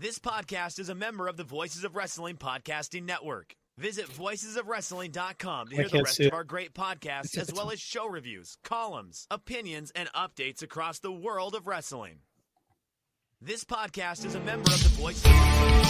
This podcast is a member of the Voices of Wrestling podcasting network. Visit voicesofwrestling.com to hear the rest of our great podcasts, as well as show reviews, columns, opinions, and updates across the world of wrestling. This podcast is a member of the Voices of Wrestling.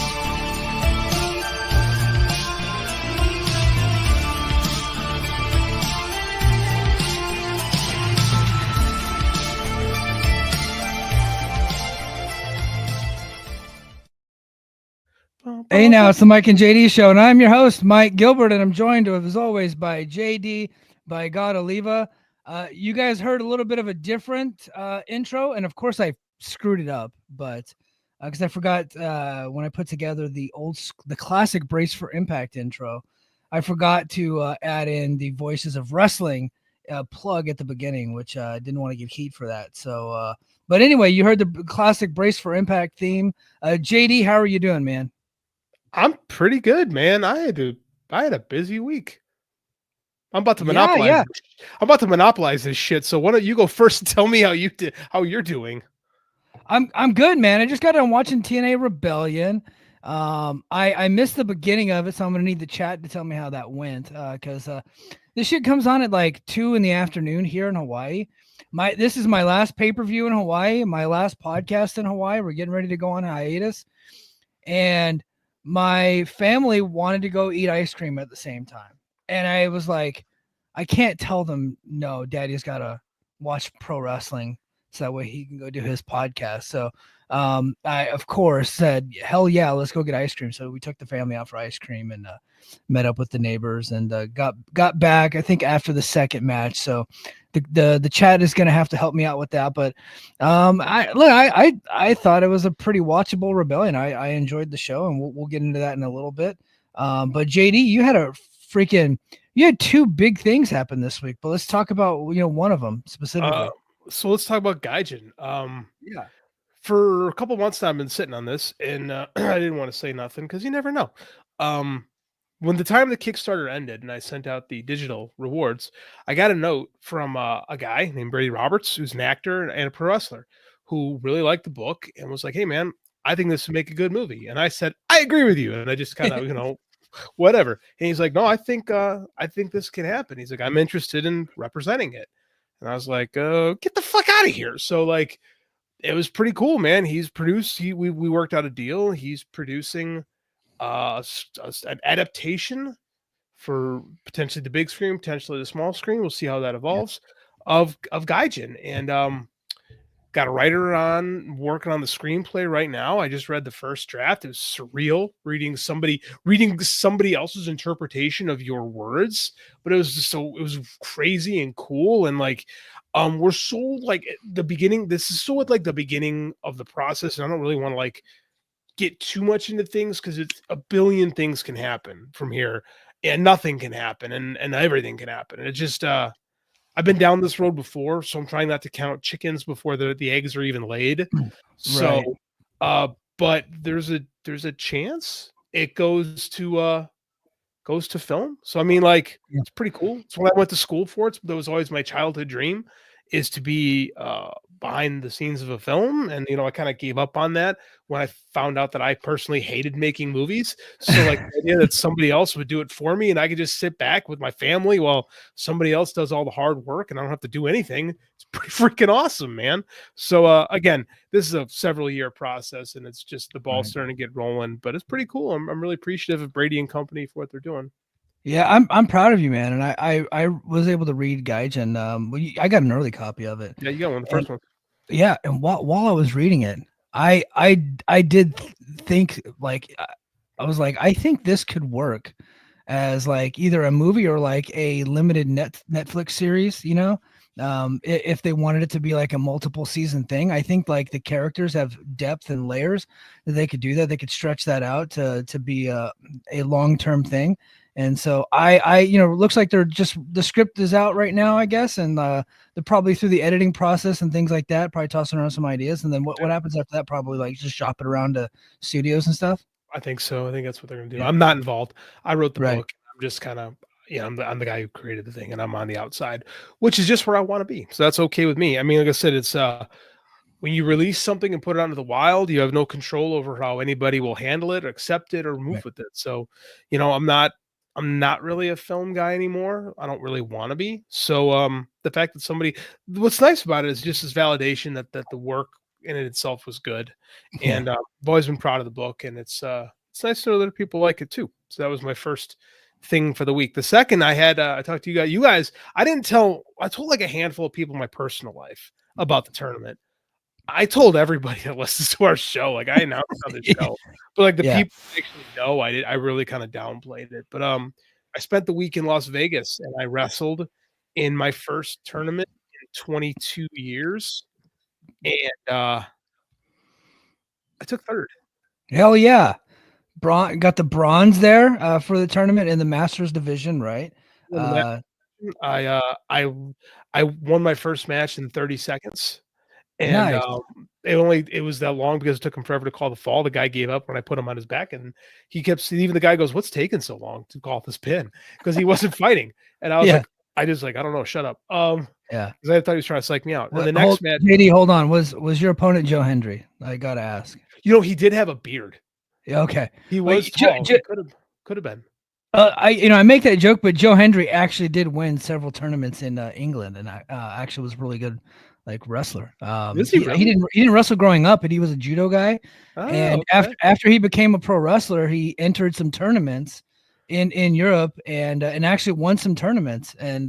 Hey, now it's the Mike and JD show, and I'm your host, Mike Gilbert, and I'm joined, as always, by JD, by God Oliva. You guys heard a little bit of a different intro, and of course I screwed it up, but because I forgot when I put together the classic Brace for Impact intro, I forgot to add in the Voices of Wrestling plug at the beginning, which I didn't want to get heat for that. So, but anyway, you heard the classic Brace for Impact theme. JD, how are you doing, man? I'm pretty good, man. I had a busy week. I'm about to monopolize. Yeah. I'm about to monopolize this shit. So why don't you go first and tell me how you're doing? I'm good, man. I just got done watching TNA Rebellion. I missed the beginning of it, so I'm gonna need the chat to tell me how that went. Because this shit comes on at like 2 p.m. here in Hawaii. This is my last pay-per-view in Hawaii, my last podcast in Hawaii. We're getting ready to go on hiatus, and my family wanted to go eat ice cream at the same time. And I was like, I can't tell them, no, Daddy's got to watch pro wrestling so that way he can go do his podcast. So I, of course, said, hell yeah, let's go get ice cream. So we took the family out for ice cream and met up with the neighbors and got back, I think, after the second match. So the chat is going to have to help me out with that. But I thought it was a pretty watchable Rebellion. I enjoyed the show, and we'll get into that in a little bit. But JD, you had two big things happen this week, but let's talk about, one of them specifically. So let's talk about Gajun. Yeah. For a couple months now, I've been sitting on this, and I didn't want to say nothing because you never know. When the time the Kickstarter ended and I sent out the digital rewards, I got a note from a guy named Brady Roberts, who's an actor and a pro wrestler, who really liked the book and was like, hey, man, I think this would make a good movie. And I said, I agree with you. And I just kind of, whatever. And he's like, no, I think this can happen. He's like, I'm interested in representing it. And I was like, get the fuck out of here. So like, it was pretty cool, man. He's produced, we worked out a deal. He's producing an adaptation for potentially the big screen, potentially the small screen. We'll see how that evolves. Of Gajun, and got a writer on working on the screenplay right now. I just read the first draft. It was surreal reading somebody else's interpretation of your words, but it was crazy and cool. And like, we're so like the beginning. This is so at like the beginning of the process, and I don't really want to like get too much into things because it's a billion things can happen from here, and nothing can happen, and everything can happen. And it just I've been down this road before, so I'm trying not to count chickens before the eggs are even laid. So but there's a chance it goes to film. So I mean, like, it's pretty cool. It's what I went to school for. That was always my childhood dream, is to be behind the scenes of a film. And I kind of gave up on that when I found out that I personally hated making movies. So like the idea that somebody else would do it for me and I could just sit back with my family while somebody else does all the hard work and I don't have to do anything, it's pretty freaking awesome, man. So again, this is a several year process and it's just the ball starting to get rolling, but it's pretty cool. I'm really appreciative of Brady and company for what they're doing. Yeah, I'm proud of you, man. And I was able to read Gaijin. I got an early copy of it. Yeah, you got one, the first one. Yeah, and while I was reading it, I did think, like, I was like, I think this could work as like either a movie or like a limited Netflix series. If they wanted it to be like a multiple season thing, I think like the characters have depth and layers that they could do that. They could stretch that out to be a long-term thing. And so I it looks like the script is out right now, I guess. And they're probably through the editing process and things like that, probably tossing around some ideas. And then what happens after that? Probably like just shop it around to studios and stuff. I think so. I think that's what they're going to do. Yeah. I'm not involved. I wrote the book. I'm just kind of, I'm the guy who created the thing and I'm on the outside, which is just where I want to be. So that's okay with me. I mean, like I said, it's when you release something and put it out into the wild, you have no control over how anybody will handle it, accept it, or move with it. So, I'm not really a film guy anymore. I don't really want to be. So, the fact that what's nice about it is just this validation that the work in it itself was good, and I've always been proud of the book, and it's nice to know that people like it too. So that was my first thing for the week. The second I talked to you guys, I told like a handful of people in my personal life about the tournament. I told everybody that listens to our show, like I announced on the show, but like the people that actually know, I really kind of downplayed it. But I spent the week in Las Vegas and I wrestled in my first tournament in 22 years, and I took third. Hell yeah. Got the bronze there for the tournament in the Masters division, right? I won my first match in 30 seconds. And nice. It was that long because it took him forever to call the fall. The guy gave up when I put him on his back, and even the guy goes, "What's taking so long to call this pin?" Because he wasn't fighting. And I was like, I don't know, shut up. Yeah, because I thought he was trying to psych me out. And the next match, JD, hold on, was your opponent Joe Hendry? I gotta ask. He did have a beard. Yeah, okay, he was tall. Could have been. I make that joke, but Joe Hendry actually did win several tournaments in England, and actually was really good. Like wrestler. He didn't wrestle growing up, but he was a judo guy. And after he became a pro wrestler, he entered some tournaments in Europe and actually won some tournaments and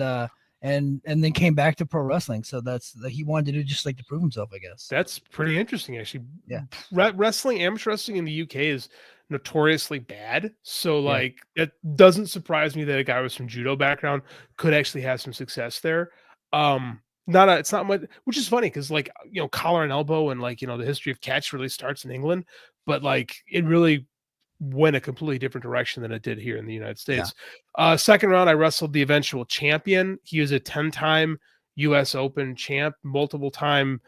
then came back to pro wrestling. So he wanted to do just like to prove himself, I guess. That's pretty interesting, actually. Yeah. Amateur wrestling in the UK is notoriously bad. So like it doesn't surprise me that a guy with some judo background could actually have some success there. It's not much, which is funny because like collar and elbow and like the history of catch really starts in England, but like it really went a completely different direction than it did here in the United States. Second round, I wrestled the eventual champion. He was a 10-time U.S. Open champ, multiple time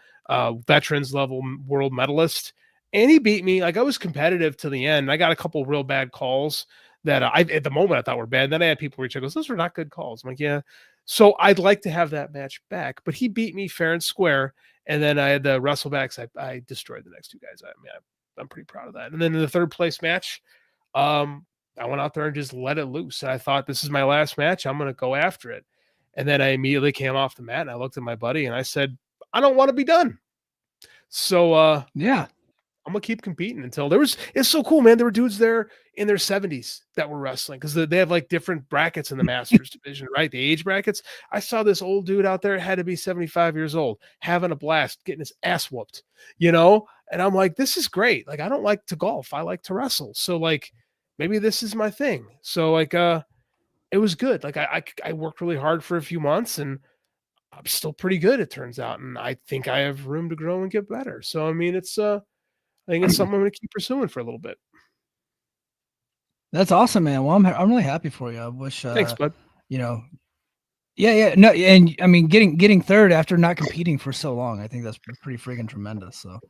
veterans level world medalist, and he beat me. Like I was competitive to the end. I got a couple real bad calls that at the moment I thought were bad. Then I had people reach out, goes, "Those are not good calls." I'm like, yeah. So I'd like to have that match back, but he beat me fair and square. And then I had the wrestlebacks. I destroyed the next two guys. I'm pretty proud of that. And then in the third place match, I went out there and just let it loose. And I thought, this is my last match. I'm going to go after it. And then I immediately came off the mat and I looked at my buddy and I said, I don't want to be done. So I'm gonna keep competing until it's so cool, man. There were dudes there in their 70s that were wrestling because they have like different brackets in the Masters division, right? The age brackets. I saw this old dude out there, had to be 75 years old, having a blast, getting his ass whooped, and I'm like, this is great. Like, I don't like to golf, I like to wrestle. So like maybe this is my thing. So like it was good. Like I worked really hard for a few months and I'm still pretty good, it turns out. And I think I have room to grow and get better. So I mean I think it's something I'm going to keep pursuing for a little bit. That's awesome, man. Well, I'm really happy for you. I wish, thanks, bud. No, and I mean, getting third after not competing for so long, I think that's pretty freaking tremendous. So,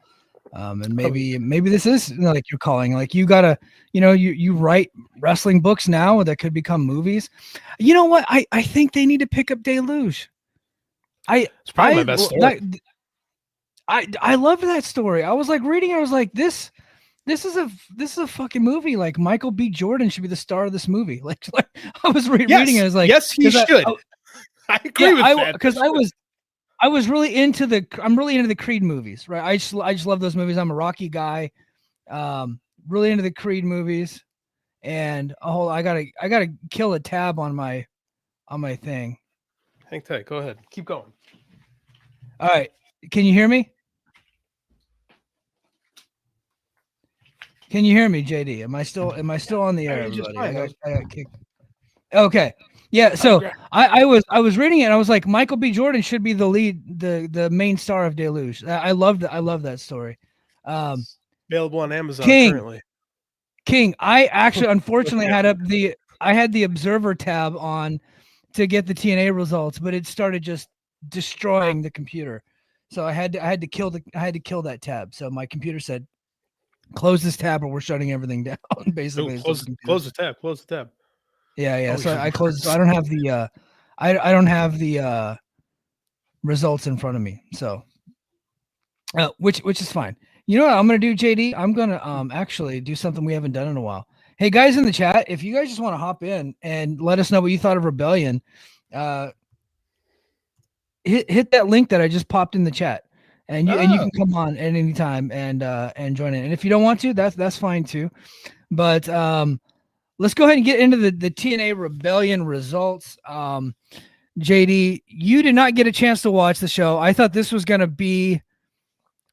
and maybe this is like your calling. Like you gotta, you write wrestling books now that could become movies. You know what? I think they need to pick up Deluge. It's probably my best story. I loved that story. I was like reading. I was like, this is a fucking movie. Like Michael B. Jordan should be the star of this movie. Like I was reading. I was like, yes, he should. I agree with that because I was really into I'm really into the Creed movies, right? I just love those movies. I'm a Rocky guy. Really into the Creed movies, and I gotta kill a tab on my thing. Hang tight. Go ahead. Keep going. All right. Can you hear me? Can you hear me, JD? Am I still on the air, everybody? I got kicked. Okay. Yeah, so I was reading it and I was like, Michael B. Jordan should be the lead, the main star of Deluge. I love that story. Available on Amazon currently. King, I actually unfortunately had the Observer tab on to get the TNA results, but it started just destroying the computer. So I had to kill that tab. So my computer said, close this tab or we're shutting everything down. Basically, close the tab. Yeah. So I closed. So I don't have the I don't have the results in front of me. So which is fine. You know what I'm gonna do, JD? I'm gonna actually do something we haven't done in a while. Hey guys in the chat, if you guys just want to hop in and let us know what you thought of Rebellion, hit that link that I just popped in the chat, and you can come on at any time and join in. And if you don't want to, that's fine too. But let's go ahead and get into the TNA Rebellion results. JD, you did not get a chance to watch the show. I thought this was gonna be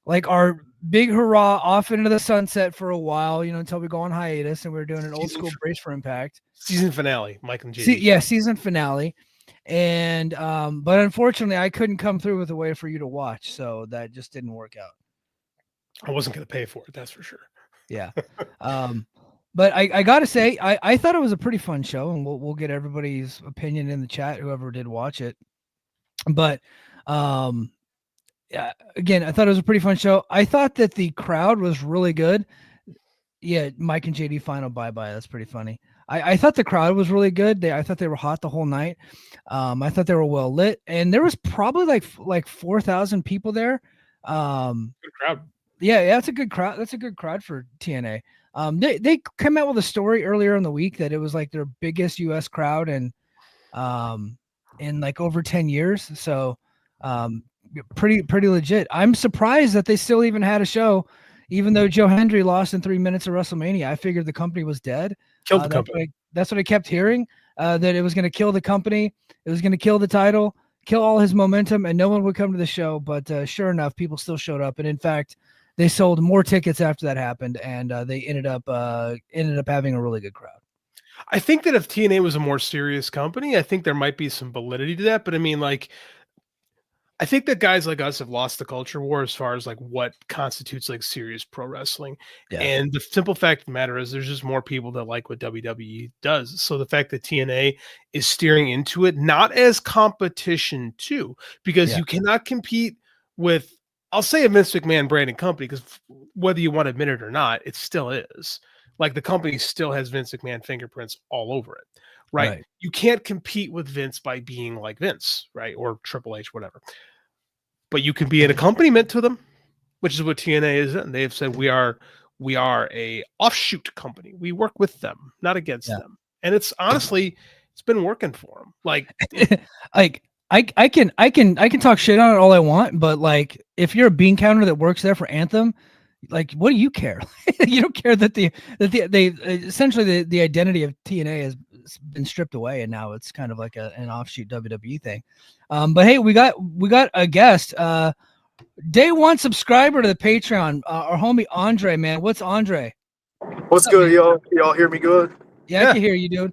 like our big hurrah off into the sunset for a while, until we go on hiatus, and we're doing an old school brace for Impact season finale. Mike and JD. Season finale. And but unfortunately I couldn't come through with a way for you to watch, so that just didn't work out. I wasn't going to pay for it, that's for sure. Yeah. But I gotta say, I thought it was a pretty fun show, and we'll get everybody's opinion in the chat, whoever did watch it. But yeah, again, I thought it was a pretty fun show. I thought that the crowd was really good. Yeah, Mike and JD final bye-bye. That's pretty funny. I thought the crowd was really good. I thought they were hot the whole night. I thought they were well lit, and there was probably like 4,000 people there. Good crowd. Yeah, that's a good crowd. That's a good crowd for TNA. They came out with a story earlier in the week that it was like their biggest US crowd in like over 10 years. So pretty legit. I'm surprised that they still even had a show, even though Joe Hendry lost in 3 minutes of WrestleMania. I figured the company was dead. Killed the company. That's what I kept hearing, that it was going to kill the company. It was going to kill the title, kill all his momentum, and no one would come to the show. But sure enough, people still showed up. And in fact, they sold more tickets after that happened, and they ended up having a really good crowd. I think that if TNA was a more serious company, I think there might be some validity to that. But I mean, like, I think that guys like us have lost the culture war as far as like what constitutes like serious pro wrestling. Yeah. And the simple fact of the matter is there's just more people that like what WWE does. So the fact that TNA is steering into it, not as competition too, because you cannot compete with, I'll say, a Vince McMahon branded company, because whether you want to admit it or not, it still is. Like, the company still has Vince McMahon fingerprints all over it, right? You can't compete with Vince by being like Vince, right? Or Triple H, whatever. But you can be an accompaniment to them, which is what TNA is. And they've said we are a offshoot company. We work with them, not against them. And it's honestly, it's been working for them. Like, I can talk shit on it all I want, but like, if you're a bean counter that works there for Anthem, like, what do you care? You don't care that they essentially the identity of TNA has been stripped away, and now it's kind of like an offshoot WWE thing. But hey, we got a guest, day one subscriber to the Patreon, our homie Andre. Man, what's Andre? What's good, y'all? Y'all hear me good? Yeah, I can hear you, dude.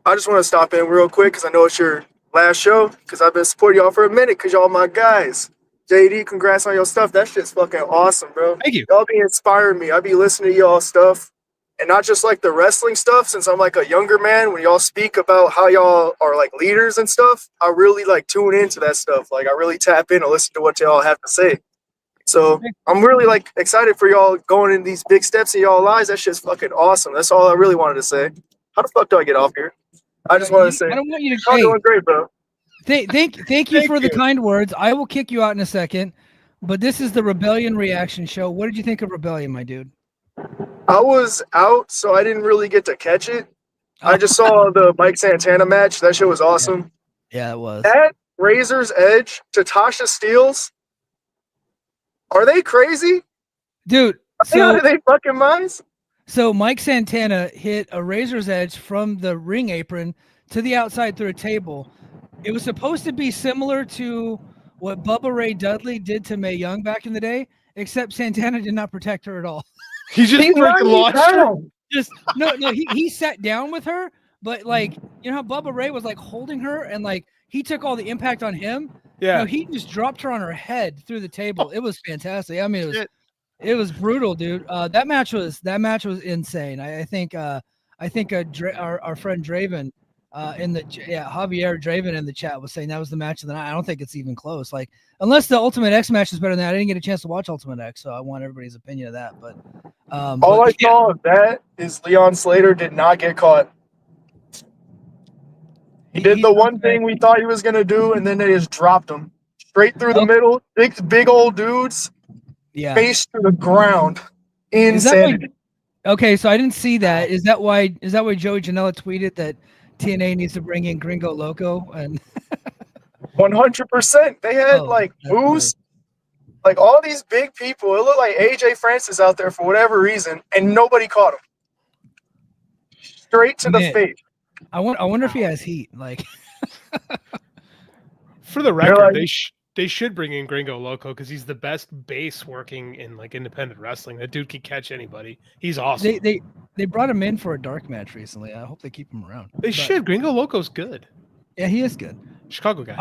I just want to stop in real quick because I know it's your last show, because I've been supporting y'all for a minute because y'all my guys. JD, congrats on your stuff. That shit's fucking awesome, bro. Thank you. Y'all be inspiring me. I be listening to y'all stuff, and not just like the wrestling stuff, since I'm like a younger man. When y'all speak about how y'all are like leaders and stuff, I really like tune into that stuff. Like, I really tap in and listen to what y'all have to say. So I'm really like excited for y'all going in these big steps in y'all lives. That shit's fucking awesome. That's all I really wanted to say. How the fuck do I get off here? I just want to say, I don't want you to. Y'all doing great, bro. Thank you for the kind words. I will kick you out in a second, but this is the Rebellion reaction show. What did you think of Rebellion, my dude? I was out, so I didn't really get to catch it. I just saw the Mike Santana match. That shit was awesome. Yeah, it was. At Razor's Edge to Tasha Steelz. Are they crazy? Dude, are they out of their fucking minds? So Mike Santana hit a Razor's Edge from the ring apron to the outside through a table. It was supposed to be similar to what Bubba Ray Dudley did to Mae Young back in the day, except Santana did not protect her at all. He just freaking launched her. Just no. He sat down with her, but like, you know how Bubba Ray was like holding her, and like he took all the impact on him. Yeah. No, he just dropped her on her head through the table. It was fantastic. I mean, it was brutal, dude. That match was insane. I think our friend Draven Javier Draven in the chat was saying that was the match of the night. I don't think it's even close. Like, unless the Ultimate X match is better than that. I didn't get a chance to watch Ultimate X, so I want everybody's opinion of that. But all I saw of that is Leon Slater did not get caught. He did the one thing we thought he was gonna do, and then they just dropped him straight through the middle. Big old dudes. face to the ground. Insanity. Okay, so I didn't see that. Is that why Joey Janela tweeted that TNA needs to bring in Gringo Loco? And 100%. They had like booze, like all these big people. It looked like AJ Francis out there for whatever reason, and nobody caught him. Straight to the face. I wonder if he has heat. Like, for the record, they should bring in Gringo Loco because he's the best base working in like independent wrestling. That dude can catch anybody. He's awesome. They brought him in for a dark match recently. I hope they keep him around. They should. Gringo Loco's good. Yeah, he is good. Chicago guy.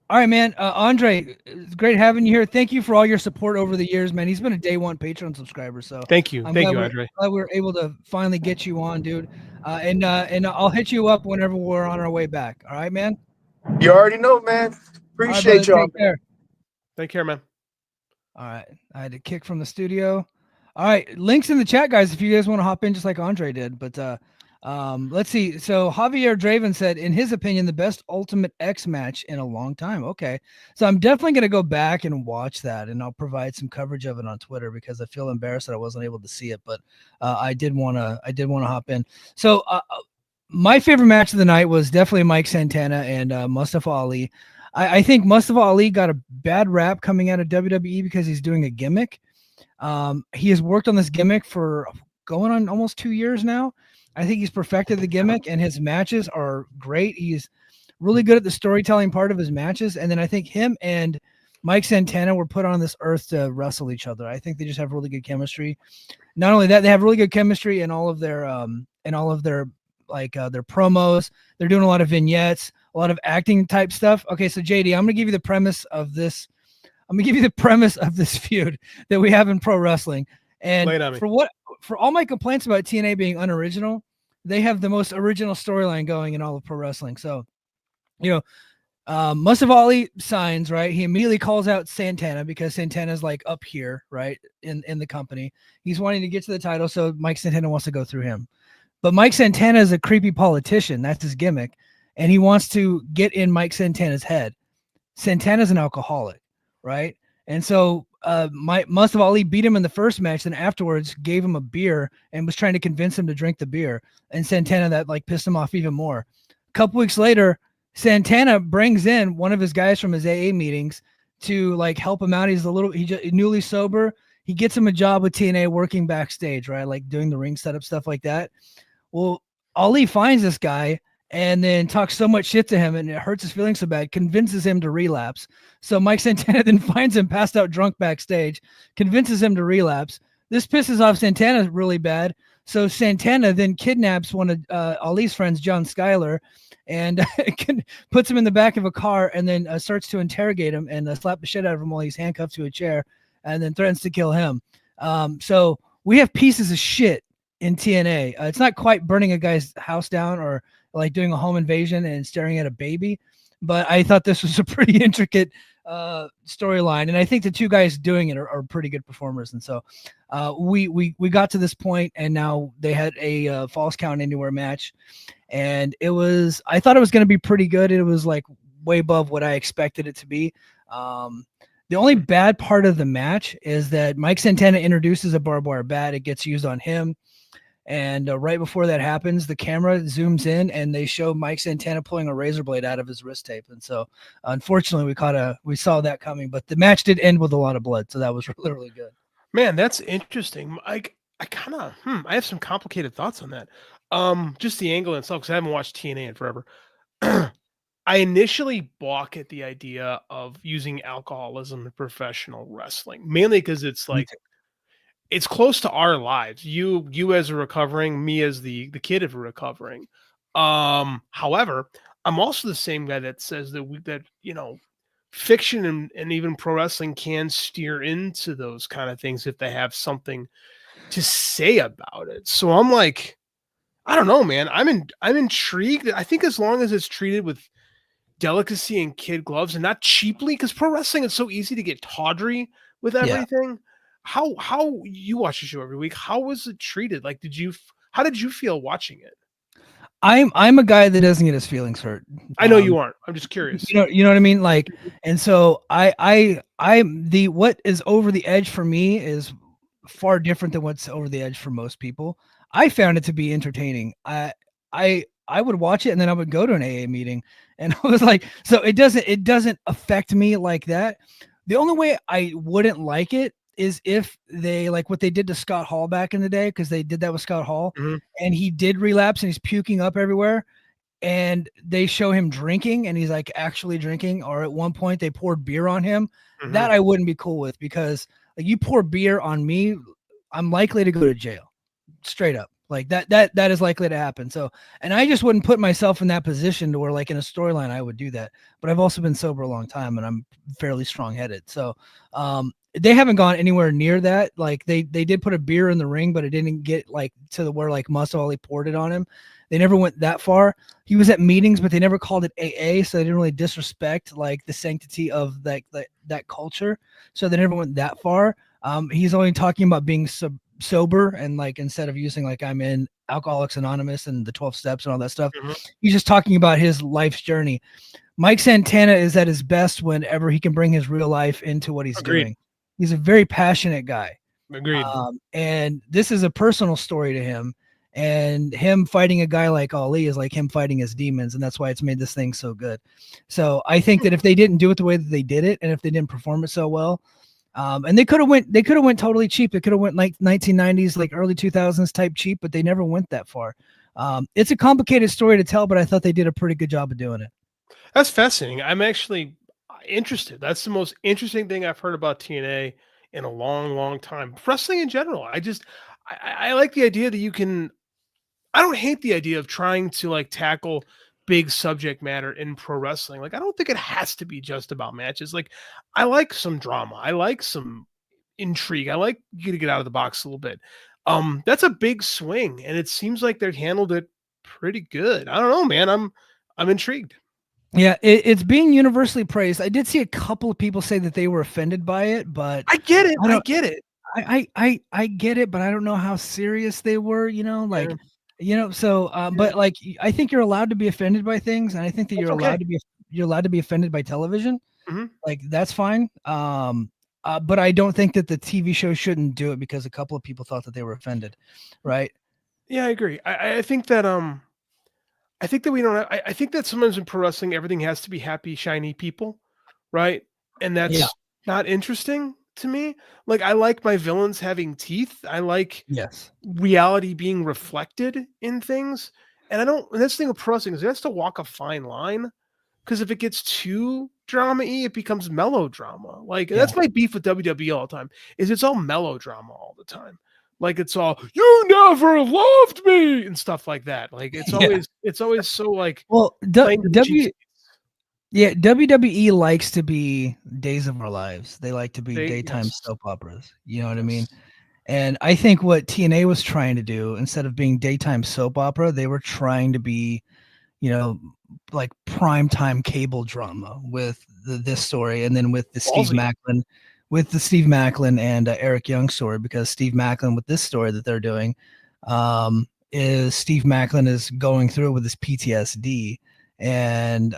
All right, man. Andre, it's great having you here. Thank you for all your support over the years, man. He's been a day one Patreon subscriber. So thank you, Andre. Glad we were able to finally get you on, dude. And I'll hit you up whenever we're on our way back. All right, man. You already know, man. Appreciate y'all. Take care, man. All right. I had to kick from the studio. All right. Links in the chat, guys, if you guys want to hop in just like Andre did. But let's see. So Javier Draven said, in his opinion, the best Ultimate X match in a long time. Okay. So I'm definitely going to go back and watch that, and I'll provide some coverage of it on Twitter because I feel embarrassed that I wasn't able to see it, but I did want to hop in. So my favorite match of the night was definitely Mike Santana and Mustafa Ali. I think Mustafa Ali got a bad rap coming out of WWE because he's doing a gimmick. He has worked on this gimmick for going on almost 2 years now. I think he's perfected the gimmick, and his matches are great. He's really good at the storytelling part of his matches. And then I think him and Mike Santana were put on this earth to wrestle each other. I think they just have really good chemistry. Not only that, they have really good chemistry in all of their their promos. They're doing a lot of vignettes, a lot of acting type stuff. Okay, so JD, I'm gonna give you the premise of this. I'm gonna give you the premise of this feud that we have in pro wrestling. And for all my complaints about TNA being unoriginal, they have the most original storyline going in all of pro wrestling. So, Mustafa Ali signs, right? He immediately calls out Santana because Santana's like up here, right? In the company. He's wanting to get to the title, so Mike Santana wants to go through him. But Mike Santana is a creepy politician. That's his gimmick. And he wants to get in Mike Santana's head. Santana's an alcoholic, right? And so Mustafa Ali beat him in the first match, then afterwards gave him a beer and was trying to convince him to drink the beer. And Santana, that like pissed him off even more. A couple weeks later, Santana brings in one of his guys from his AA meetings to like help him out. He's newly sober. He gets him a job with TNA working backstage, right? Like doing the ring setup, stuff like that. Well, Ali finds this guy and then talks so much shit to him and it hurts his feelings so bad, convinces him to relapse. So Mike Santana then finds him passed out drunk backstage, convinces him to relapse. This pisses off Santana really bad. So Santana then kidnaps one of Ali's friends, John Schuyler, and puts him in the back of a car and then starts to interrogate him and slap the shit out of him while he's handcuffed to a chair and then threatens to kill him. So we have pieces of shit in TNA. It's not quite burning a guy's house down or like doing a home invasion and staring at a baby, but I thought this was a pretty intricate storyline, and I think the two guys doing it are pretty good performers. And so we got to this point, and now they had a Falls Count Anywhere match, and I thought it was going to be pretty good. It was like way above what I expected it to be. The only bad part of the match is that Mike Santana introduces a barbed wire bat. It gets used on him. And right before that happens, the camera zooms in and they show Mike Santana pulling a razor blade out of his wrist tape. And so unfortunately we saw that coming, but the match did end with a lot of blood. So that was really, really good. Man, that's interesting. I have some complicated thoughts on that. Just the angle itself, because I haven't watched TNA in forever. I initially balk at the idea of using alcoholism in professional wrestling, mainly because it's like, it's close to our lives. You as a recovering, me as the kid of a recovering. However, I'm also the same guy that says that fiction and even pro wrestling can steer into those kind of things if they have something to say about it. So I'm like, I don't know, man. I'm intrigued. I think as long as it's treated with delicacy and kid gloves and not cheaply, because pro wrestling is so easy to get tawdry with everything. Yeah. How you watch the show every week? How was it treated? Like, how did you feel watching it? I'm a guy that doesn't get his feelings hurt. I know you aren't. I'm just curious. You know what I mean? Like, and so what is over the edge for me is far different than what's over the edge for most people. I found it to be entertaining. I would watch it and then I would go to an AA meeting and I was like, so it doesn't affect me like that. The only way I wouldn't like it is if they like what they did to Scott Hall back in the day, because they did that with Scott Hall and he did relapse and he's puking up everywhere. And they show him drinking and he's like actually drinking, or at one point they poured beer on him. That I wouldn't be cool with, because like you pour beer on me, I'm likely to go to jail, straight up. Like that is likely to happen. So, and I just wouldn't put myself in that position to where like in a storyline I would do that. But I've also been sober a long time and I'm fairly strong headed. So they haven't gone anywhere near that. Like they did put a beer in the ring, but it didn't get like to the where like Muscle Ali poured it on him. They never went that far. He was at meetings, but they never called it AA, so they didn't really disrespect like the sanctity of that culture. So they never went that far. He's only talking about being sober, and like instead of using like I'm in Alcoholics Anonymous and the 12 steps and all that stuff, he's just talking about his life's journey. Mike Santana is at his best whenever he can bring his real life into what he's doing. He's a very passionate guy. Agreed. And this is a personal story to him. And him fighting a guy like Ali is like him fighting his demons, and that's why it's made this thing so good. So I think that if they didn't do it the way that they did it, and if they didn't perform it so well, and they could have went totally cheap. They could have went like 1990s, like early 2000s type cheap, but they never went that far. It's a complicated story to tell, but I thought they did a pretty good job of doing it. That's fascinating. I'm actually interested. That's the most interesting thing I've heard about TNA in a long, long time. Wrestling in general. I like the idea that you can. I don't hate the idea of trying to like tackle big subject matter in pro wrestling. Like, I don't think it has to be just about matches. Like, I like some drama. I like some intrigue. I like you to get out of the box a little bit. That's a big swing, and it seems like they've handled it pretty good. I don't know, man. I'm intrigued. Yeah, it's being universally praised. I did see a couple of people say that they were offended by it, but I get it. I get it. I get it, but I don't know how serious they were, like, so, but like, I think you're allowed to be offended by things. And I think that you're allowed to be offended by television. Like, that's fine. But I don't think that the TV show shouldn't do it because a couple of people thought that they were offended. Right. Yeah, I agree. I think that, I think that we don't, I think that sometimes in pro wrestling, everything has to be happy, shiny people. Right. And that's not interesting to me. Like, I like my villains having teeth. I like reality being reflected in things. And that's the thing with pro wrestling is it has to walk a fine line, because if it gets too drama-y, it becomes melodrama. Like, that's my beef with WWE all the time, is it's all melodrama all the time. Like, it's all, you never loved me and stuff like that. Like, it's always so like, well, WWE likes to be Days of Our Lives. They like to be daytime soap operas. You know what I mean? And I think what TNA was trying to do, instead of being daytime soap opera, they were trying to be, like primetime cable drama with this story, and then with the Steve Macklin and Eric Young story, because Steve Macklin with this story that they're doing is Steve Macklin is going through with his PTSD. And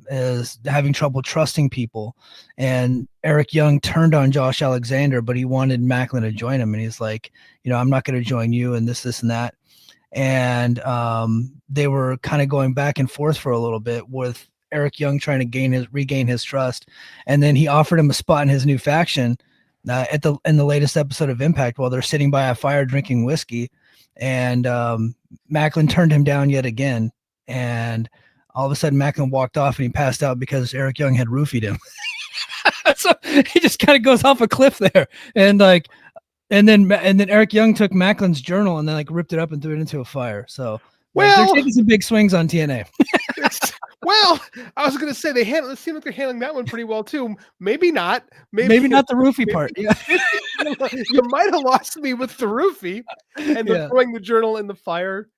is having trouble trusting people. And Eric Young turned on Josh Alexander, but he wanted Macklin to join him. And he's like, I'm not going to join you, and this and that. And they were kind of going back and forth for a little bit, with Eric Young trying to regain his trust. And then he offered him a spot in his new faction in the latest episode of Impact, while they're sitting by a fire drinking whiskey. And Macklin turned him down yet again. And all of a sudden, Macklin walked off and he passed out because Eric Young had roofied him. So he just kind of goes off a cliff there, and then Eric Young took Macklin's journal and then like ripped it up and threw it into a fire. So they're taking some big swings on TNA. Well, I was going to say it seems like they're handling that one pretty well too. Maybe not. Maybe not the roofie part. Yeah. You might have lost me with the roofie and throwing the journal in the fire.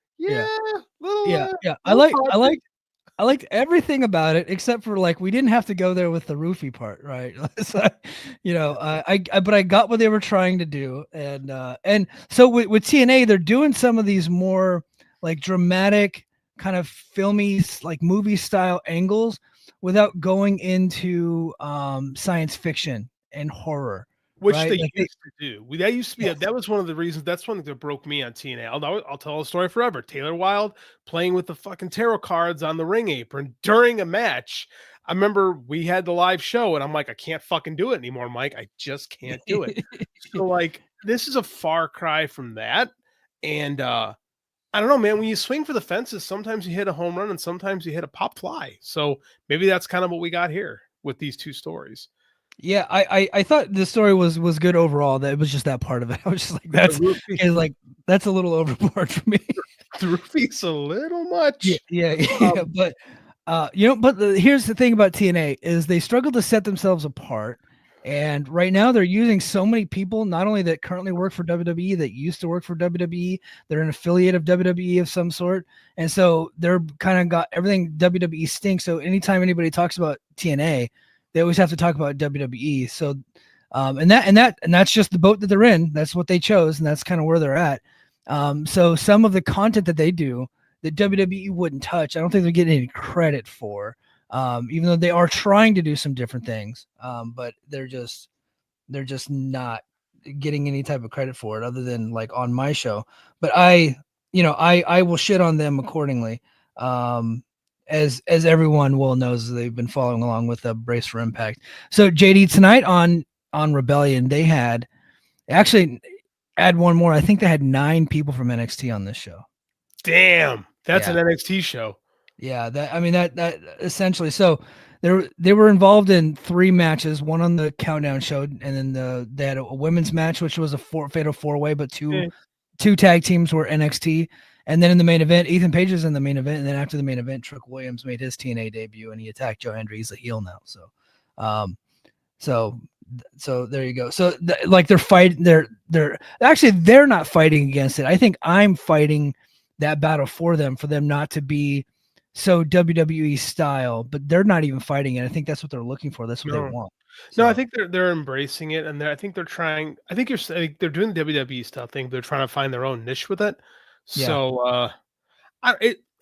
I liked everything about it except for like we didn't have to go there with the roofie part, right? So, but I got what they were trying to do, and so with TNA, they're doing some of these more like dramatic kind of filmy, like movie style angles without going into science fiction and horror. Which right? they Like used to do. That used to be Yes. that was one of the reasons. That's one thing that broke me on TNA. I'll tell a story forever. Taylor Wilde playing with the fucking tarot cards on the ring apron during a match. I remember we had the live show, and I'm like, I can't fucking do it anymore, Mike. I just can't do it. So like, this is a far cry from that. And I don't know, man. When you swing for the fences, sometimes you hit a home run, and sometimes you hit a pop fly. So maybe that's kind of what we got here with these two stories. Yeah, I thought the story was good overall. That it was just that part of it. I was just like, that's a little overboard for me. The roofie's a little much. Yeah. But here's the thing about TNA is they struggle to set themselves apart. And right now they're using so many people, not only that currently work for WWE, that used to work for WWE, they're an affiliate of WWE of some sort. And so they're kind of got everything WWE stinks. So anytime anybody talks about TNA, they always have to talk about WWE. So, and that's just the boat that they're in. That's what they chose, and that's kind of where they're at. So some of the content that they do that WWE wouldn't touch, I don't think they're getting any credit for. Even though they are trying to do some different things, but they're just not getting any type of credit for it, other than like on my show. But I will shit on them accordingly. As everyone well knows, they've been following along with the Brace for Impact. So JD, tonight on Rebellion, they had actually add one more. I think they had 9 people from NXT on this show. Damn, that's an NXT show. Yeah, that essentially. So they were involved in 3 matches, one on the countdown show, and then they had a women's match, which was a fatal 4-way, but two tag teams were NXT. And then in the main event, Ethan Page is in the main event. And then after the main event, Trick Williams made his TNA debut and he attacked Joe Hendry. He's a heel now. So there you go. So like they're fighting, they're not fighting against it. I think I'm fighting that battle for them not to be so WWE style, but they're not even fighting it. I think that's what they're looking for. That's what they want. So. No, I think they're embracing it, and I think they're trying. I think they're doing the WWE style thing. They're trying to find their own niche with it. Yeah. So,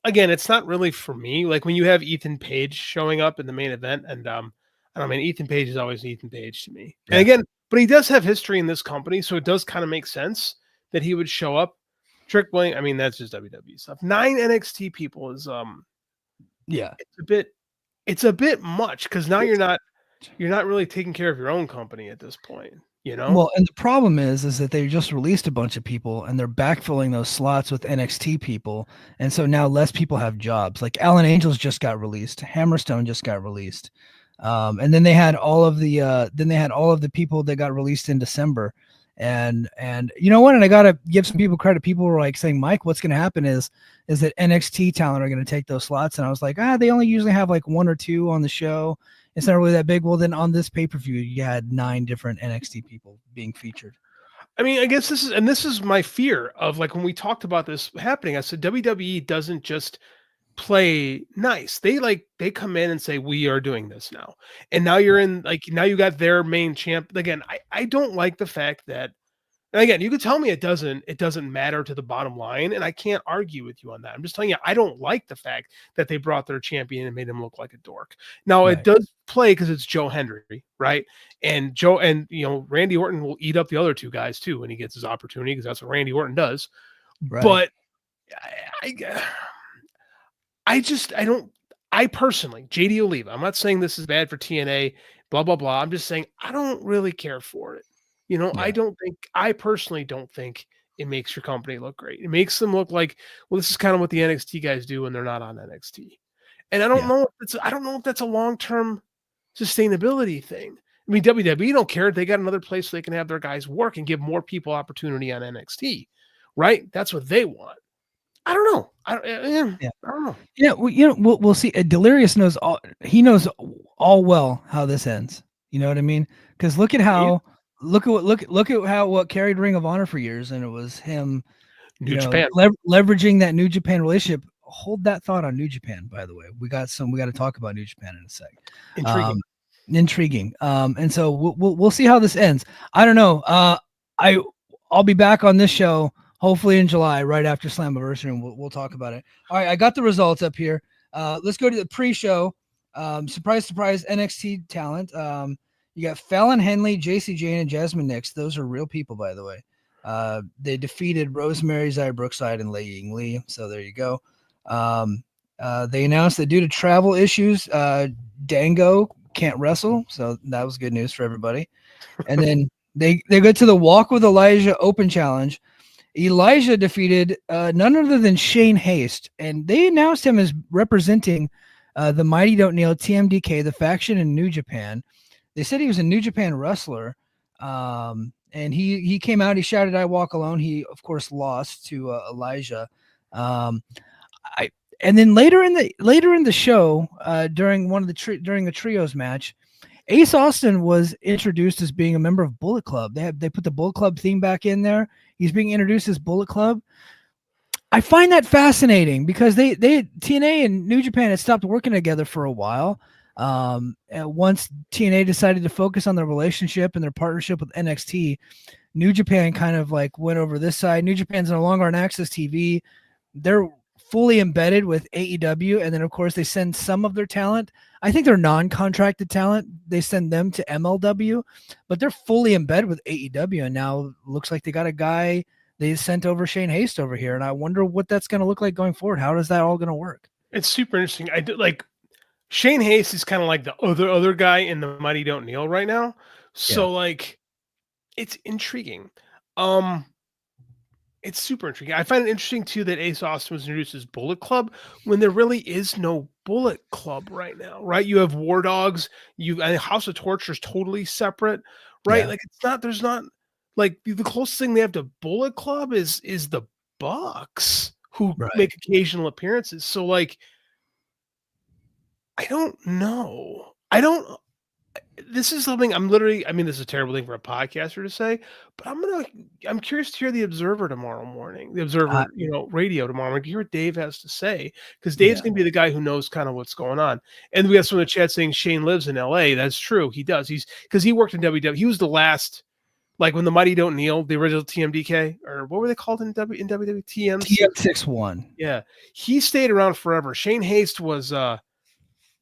again, it's not really for me. Like when you have Ethan Page showing up in the main event, and I mean, Ethan Page is always Ethan Page to me. Yeah. And again, but he does have history in this company, so it does kind of make sense that he would show up. Trick Williams, I mean, that's just WWE stuff. 9 NXT people is it's a bit much, because now you're not really taking care of your own company at this point, you know? Well, and the problem is that they just released a bunch of people and they're backfilling those slots with NXT people. And so now less people have jobs. Like Alan Angels just got released. Hammerstone just got released. And then they had all of the people that got released in December. And you know what? And I got to give some people credit. People were like saying, Mike, what's going to happen is that NXT talent are going to take those slots. And I was like, they only usually have like 1 or 2 on the show. It's not really that big. Well, then on this pay-per-view, you had 9 different NXT people being featured. I mean, I guess this is my fear of, like, when we talked about this happening, I said, WWE doesn't just play nice. They come in and say, we are doing this now. And now now you got their main champ. Again, I don't like the fact that, and again, you could tell me it doesn't matter to the bottom line, and I can't argue with you on that. I'm just telling you, I don't like the fact that they brought their champion and made him look like a dork. Now, It does play because it's Joe Hendry, right? And Randy Orton will eat up the other 2 guys too when he gets his opportunity, because that's what Randy Orton does. Right. But I personally, JD Oliva, I'm not saying this is bad for TNA, blah, blah, blah. I'm just saying I don't really care for it. I personally don't think it makes your company look great. It makes them look like, well, this is kind of what the NXT guys do when they're not on NXT. And I don't know if that's a long-term sustainability thing. I mean, WWE don't care. They got another place so they can have their guys work and give more people opportunity on NXT, right? That's what they want. I don't know. I don't know. Yeah, we'll see. Delirious knows all well how this ends. You know what I mean? Because look at how what carried Ring of Honor for years, and it was him, Japan leveraging that New Japan relationship. Hold that thought on New Japan, by the way. We got to talk about New Japan in a sec. Intriguing. And so we'll see how this ends. I don't know. I'll be back on this show hopefully in July, right after Slammiversary, and we'll talk about it. All right, I got the results up here. Let's go to the pre-show. Surprise, surprise, NXT talent. You got Fallon Henley, JC Jane, and Jasmine Nix. Those are real people, by the way. They defeated Rosemary, Zaya Brookside, and Lei Ying Lee. So there you go. They announced that due to travel issues, Dango can't wrestle. So that was good news for everybody. And then they go to the Walk with Elijah Open Challenge. Elijah defeated none other than Shane Haste, and they announced him as representing the Mighty Don't Kneel, TMDK, the faction in New Japan. They said he was a New Japan wrestler, and he came out. He shouted, "I walk alone." He, of course, lost to Elijah. And then later in the show, during during the trios match, Ace Austin was introduced as being a member of Bullet Club. They put the Bullet Club theme back in there. He's being introduced as Bullet Club. I find that fascinating because they TNA and New Japan had stopped working together for a while. Once TNA decided to focus on their relationship and their partnership with NXT, New Japan kind of like went over this side. New Japan's no longer on Access TV. They're fully embedded with AEW, and then of course they send some of their talent. I think they're non-contracted talent. They send them to MLW, but they're fully embedded with AEW, and now looks like they got a guy they sent over, Shane Haste, over here, and I wonder what that's going to look like going forward. How is that all going to work? It's super interesting. I did like Shane Haste is kind of like the other guy in the Mighty Don't Kneel right now, so like it's intriguing. It's super intriguing. I find it interesting too that Ace Austin was introduced as Bullet Club when there really is no Bullet Club right now, right? You have War Dogs, House of Torture is totally separate, right? Like there's not like the closest thing they have to Bullet Club is the Bucks, who make occasional appearances. So like, I don't know. This is something this is a terrible thing for a podcaster to say, but I'm curious to hear the Observer tomorrow morning, the Observer, radio tomorrow morning, to hear what Dave has to say, because Dave's going to be the guy who knows kind of what's going on. And we have some in the chat saying Shane lives in LA. That's true. He does. Because he worked in WWE. He was the last, like when the Mighty Don't Kneel, the original TMDK, or what were they called in WWE? TM61. Yeah. He stayed around forever. Shane Haste was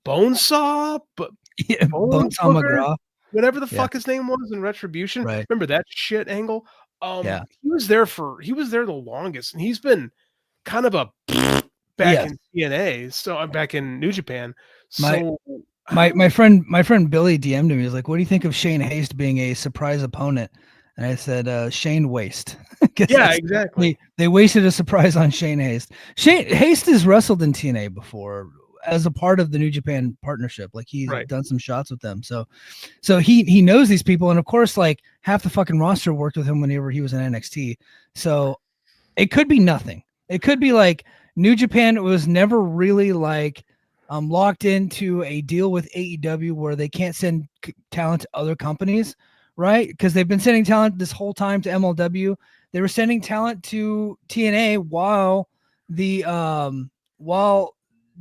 Bonesaw, but Bonesaw McGraw, whatever the fuck his name was in Retribution. Right. Remember that shit angle? He was there the longest, and he's been kind of a back in TNA, so I'm back in New Japan. So my friend Billy DM'd me. He was like, "What do you think of Shane Haste being a surprise opponent?" And I said, "Shane waste." Yeah, exactly. They wasted a surprise on Shane Haste. Shane Haste has wrestled in TNA before as a part of the New Japan partnership. Like he's done some shots with them. So he knows these people. And of course, like half the fucking roster worked with him whenever he was in NXT. So it could be nothing. It could be like New Japan was never really like locked into a deal with AEW where they can't send talent to other companies, right? Because they've been sending talent this whole time to MLW. They were sending talent to TNA while the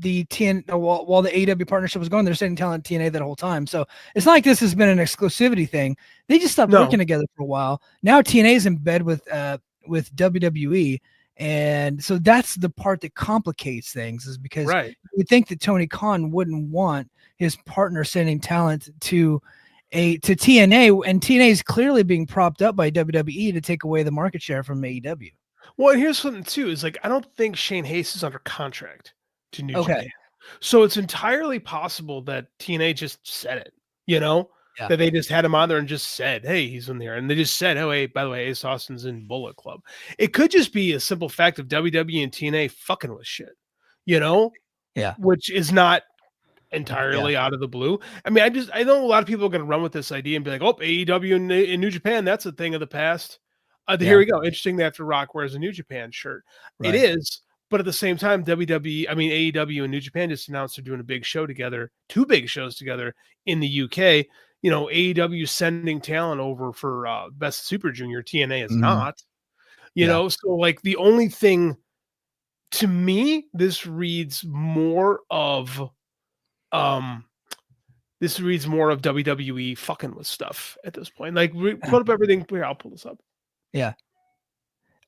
AEW partnership was going. They're sending talent to TNA that whole time. So it's not like this has been an exclusivity thing. They just stopped working together for a while. Now TNA is in bed with WWE. And so that's the part that complicates things, is because you would think that Tony Khan wouldn't want his partner sending talent to TNA, and TNA is clearly being propped up by WWE to take away the market share from AEW. Well, and here's something too, is like, I don't think Shane Haste is under contract to New Japan. So it's entirely possible that TNA just said it, that they just had him on there and just said, hey, he's in there. And they just said, oh, hey, by the way, Ace Austin's in Bullet Club. It could just be a simple fact of WWE and TNA fucking with shit, which is not entirely out of the blue. I mean, I know a lot of people are going to run with this idea and be like, oh, AEW in New Japan, that's a thing of the past. Here we go. Interesting that after Rock wears a New Japan shirt. It is. But at the same time, AEW and New Japan just announced they're doing a big show together, 2 big shows together in the UK. AEW sending talent over for Best Super Junior. TNA is not. So like the only thing, to me, this reads more of WWE fucking with stuff at this point. Like put up everything here. I'll pull this up. Yeah.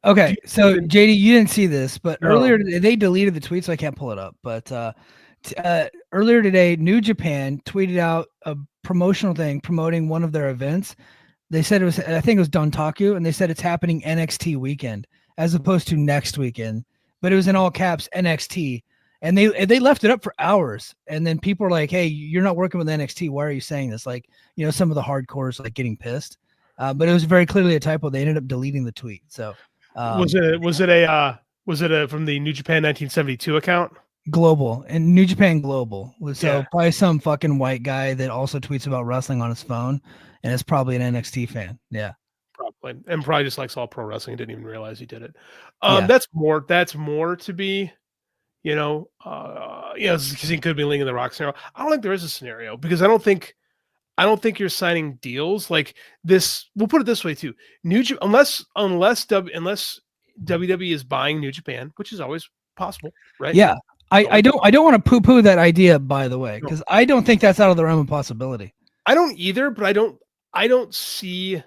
Okay, so JD, you didn't see this, but No. earlier they deleted the tweet, so I can't pull it up. But earlier today, New Japan tweeted out a promotional thing promoting one of their events. They said it was, I think it was Dontaku, and they said it's happening NXT weekend as opposed to next weekend. But it was in all caps NXT, and they left it up for hours. And then people are like, "Hey, you're not working with NXT. Why are you saying this?" Like, some of the hardcores like getting pissed. But it was very clearly a typo. They ended up deleting the tweet. So was it from the New Japan 1972 account? Global and New Japan Global. So probably some fucking white guy that also tweets about wrestling on his phone, and is probably an NXT fan. Yeah, probably, and probably just likes all pro wrestling. Didn't even realize he did it. Yeah. That's more to be, because he could be linking the Rock scenario. I don't think there is a scenario because I don't think you're signing deals like this. We'll put it this way too: unless WWE is buying New Japan, which is always possible, right? Yeah. I don't want to poo-poo that idea, by the way, because I don't think that's out of the realm of possibility. I don't either, but I don't see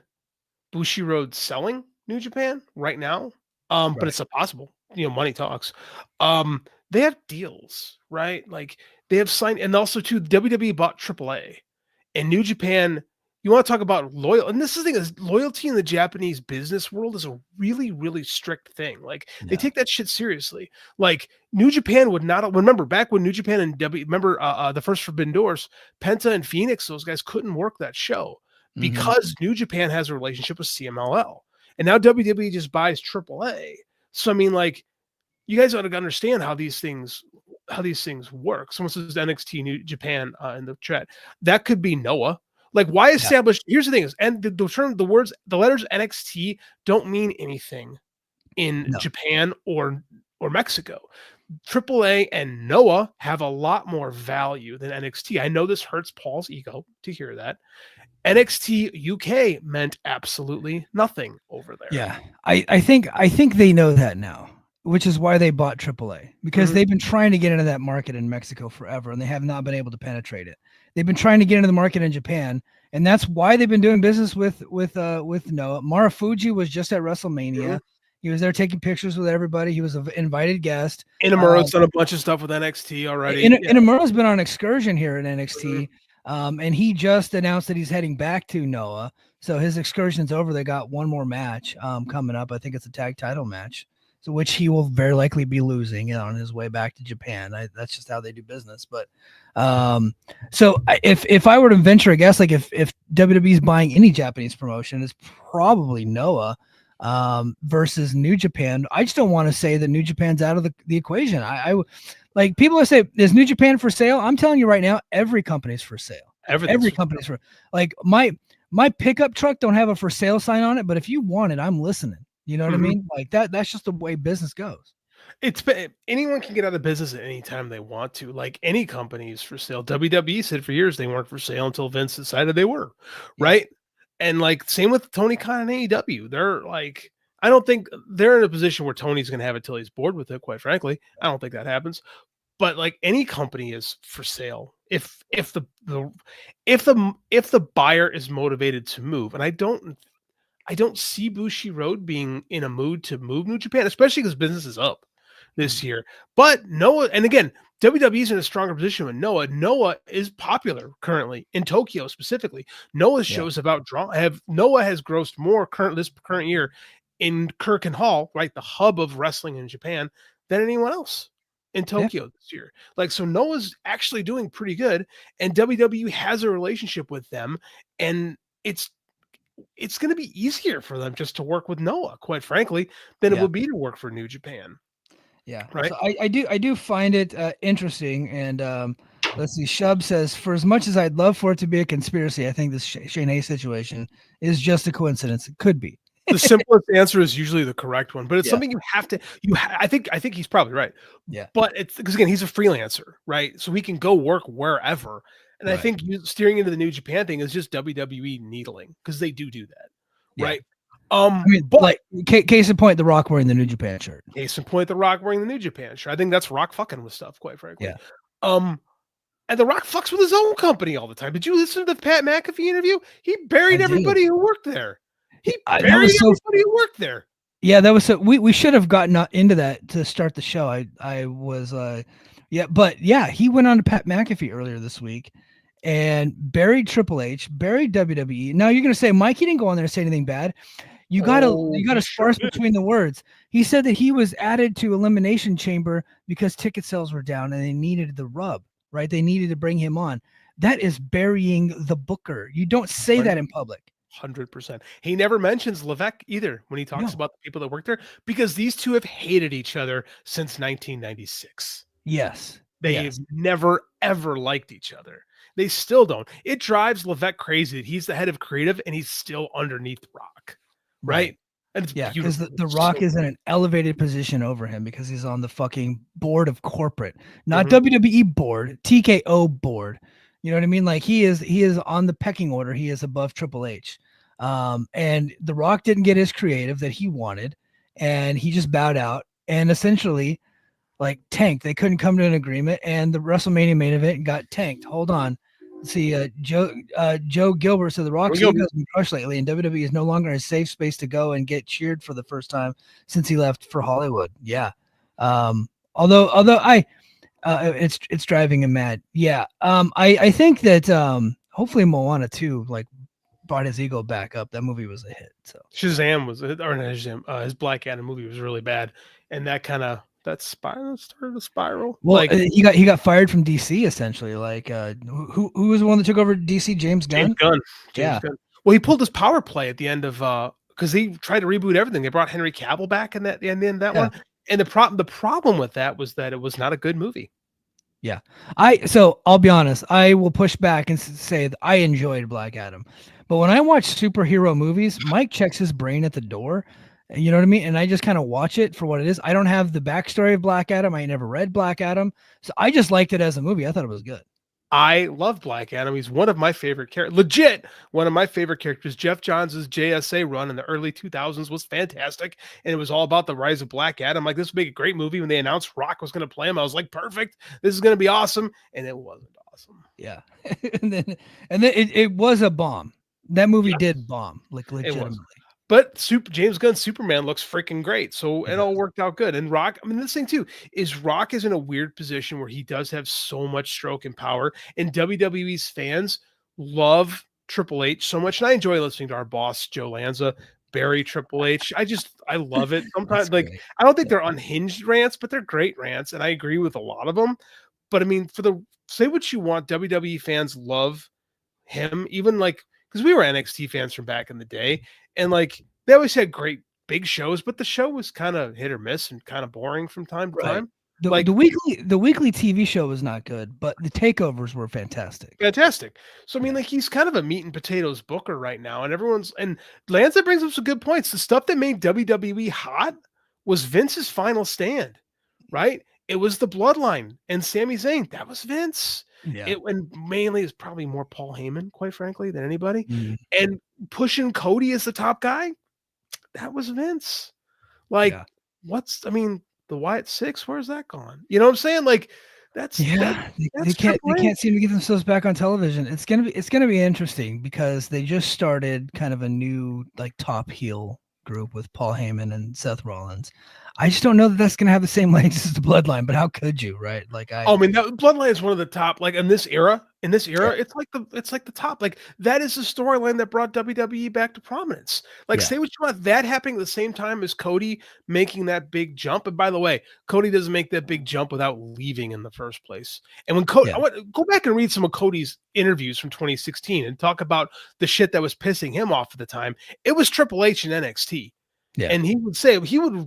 Bushiroad selling New Japan right now. But it's possible. Money talks. They have deals, right? Like they have signed, and also too, WWE bought AAA, and New Japan. You want to talk about loyal, and this is the thing is loyalty in the Japanese business world is a really, really strict thing. Like they take that shit seriously. Like New Japan would not remember back when New Japan and the first Forbidden Doors, Penta and Phoenix, those guys couldn't work that show because New Japan has a relationship with CMLL, and now WWE just buys AAA. So I mean, like you guys ought to understand how these things work. Someone says NXT New Japan in the chat. That could be Noah. Like, why establish? Here's the thing: and the letters NXT don't mean anything in Japan or Mexico. AAA and Noah have a lot more value than NXT. I know this hurts Paul's ego to hear that. NXT UK meant absolutely nothing over there. Yeah, I think they know that now, which is why they bought AAA, because they've been trying to get into that market in Mexico forever, and they have not been able to penetrate it. They've been trying to get into the market in Japan, and that's why they've been doing business with Noah. Marufuji was just at WrestleMania. He was there taking pictures with everybody. He was an invited guest. Inamuro's done a bunch of stuff with NXT already. Inamuro's been on excursion here at NXT, and he just announced that he's heading back to Noah. So his excursion's over. They got one more match coming up. I think it's a tag title match, so which he will very likely be losing on his way back to Japan. That's just how they do business. But so if I were to venture a guess, like if WWE is buying any Japanese promotion, it's probably Noah versus New Japan. I just don't want to say that New Japan's out of the equation. I like people that say, is New Japan for sale? I'm telling you right now, every company's for sale. Every company's for like my pickup truck don't have a for sale sign on it, but if you want it, I'm listening. You know what I mean? Like that's just the way business goes. Anyone can get out of business at any time they want to. Like any company is for sale. WWE said for years they weren't for sale until Vince decided they were, right? And like same with Tony Khan and AEW. They're like, I don't think they're in a position where Tony's going to have it till he's bored with it. Quite frankly, I don't think that happens. But like any company is for sale if the buyer is motivated to move, and I don't see Bushiroad being in a mood to move New Japan, especially because business is up this year. But Noah, and again, WWE's in a stronger position with Noah. Noah is popular currently in Tokyo specifically. Noah's shows about Noah has grossed more this current year in Korakuen Hall, right, the hub of wrestling in Japan, than anyone else in Tokyo this year. Like, so Noah's actually doing pretty good, and WWE has a relationship with them, and it's going to be easier for them just to work with Noah, quite frankly, than it would be to work for New Japan. Yeah, right. So I do find it interesting, and let's see. Shub says, for as much as I'd love for it to be a conspiracy, I think this Shane Hayes situation is just a coincidence. It could be. The simplest answer is usually the correct one, but it's something you have to. I think he's probably right. Yeah, but it's because again he's a freelancer, right? So he can go work wherever. And I think steering into the New Japan thing is just WWE needling because they do that, right? I mean, but like case in point, The Rock wearing the New Japan shirt. Case in point, The Rock wearing the New Japan shirt. I think that's Rock fucking with stuff, quite frankly. Yeah. And The Rock fucks with his own company all the time. Did you listen to the Pat McAfee interview? He buried everybody who worked there. He buried everybody who worked there. Yeah, that was so we should have gotten into that to start the show. I was but yeah, he went on to Pat McAfee earlier this week and buried Triple H, buried WWE. Now you're gonna say Mikey didn't go on there to say anything bad. You gotta sparse between the words. He said that he was added to Elimination Chamber because ticket sales were down and they needed the rub, right? They needed to bring him on. That is burying the booker. You don't say that in public. 100%. He never mentions Levesque either when he talks about the people that work there, because these two have hated each other since 1996. Yes. They've never, ever liked each other. They still don't. It drives Levesque crazy that he's the head of creative and he's still underneath Rock. Right? And it's because the Rock is in an elevated position over him because he's on the fucking board of corporate, not WWE board, TKO board. You know what I mean? Like he is on the pecking order. He is above Triple H. And the Rock didn't get his creative that he wanted, and he just bowed out and essentially like tanked. They couldn't come to an agreement, and the WrestleMania main event got tanked. Hold on. Let's see, Joe Gilbert said the Rock's ego has been crushed lately, and WWE is no longer a safe space to go and get cheered for the first time since he left for Hollywood. Yeah. Although it's driving him mad. Yeah. I think that hopefully Moana 2 like brought his ego back up. That movie was a hit. So Shazam was, or not Shazam, his Black Adam movie was really bad, and that started a spiral. Well, like he got fired from DC essentially. Like who was the one that took over DC? James Gunn. James Gunn. Well, he pulled his power play at the end of because he tried to reboot everything. They brought Henry Cavill back in that one. And the problem with that was that it was not a good movie. Yeah. So I'll be honest, I will push back and say that I enjoyed Black Adam. But when I watch superhero movies, Mike checks his brain at the door. You know what I mean? And I just kind of watch it for what it is. I don't have the backstory of Black Adam. I never read Black Adam. So I just liked it as a movie. I thought it was good. I love Black Adam. He's one of my favorite characters. Legit, one of my favorite characters. Jeff Johns' JSA run in the early 2000s was fantastic. And it was all about the rise of Black Adam. Like, this would be a great movie. When they announced Rock was going to play him, I was like, perfect. This is going to be awesome. And it wasn't awesome. Yeah. and then it was a bomb. That movie did bomb, like legitimately. But James Gunn's Superman looks freaking great. So it all worked out good. And Rock, I mean, this thing too, is Rock is in a weird position where he does have so much stroke and power. And WWE's fans love Triple H so much. And I enjoy listening to our boss, Joe Lanza, bury Triple H. I love it. Sometimes, like, I don't think they're unhinged rants, but they're great rants. And I agree with a lot of them. But I mean, say what you want, WWE fans love him, even like, because we were NXT fans from back in the day, and like they always had great big shows, but the show was kind of hit or miss and kind of boring from time to time. The weekly TV show was not good, but the takeovers were fantastic. So I mean, like, he's kind of a meat and potatoes booker right now, and Lanza brings up some good points. The stuff that made WWE hot was Vince's final stand, right? It was the Bloodline and Sami Zayn. That was Vince. Yeah. And mainly is probably more Paul Heyman, quite frankly, than anybody. Mm-hmm. And pushing Cody as the top guy, that was Vince. Like, the Wyatt Six, where's that gone? You know what I'm saying? Like, that's they can't seem to get themselves back on television. It's gonna be interesting because they just started kind of a new like top heel group with Paul Heyman and Seth Rollins. I just don't know that that's going to have the same legs as the Bloodline, but how could you, right? Like, I mean, that Bloodline is one of the top, like in this era, it's like the top, like that is the storyline that brought WWE back to prominence. Like, say what you want, that happening at the same time as Cody making that big jump. And by the way, Cody doesn't make that big jump without leaving in the first place. And when Cody, I want to go back and read some of Cody's interviews from 2016 and talk about the shit that was pissing him off at the time. It was Triple H and NXT. Yeah. And he would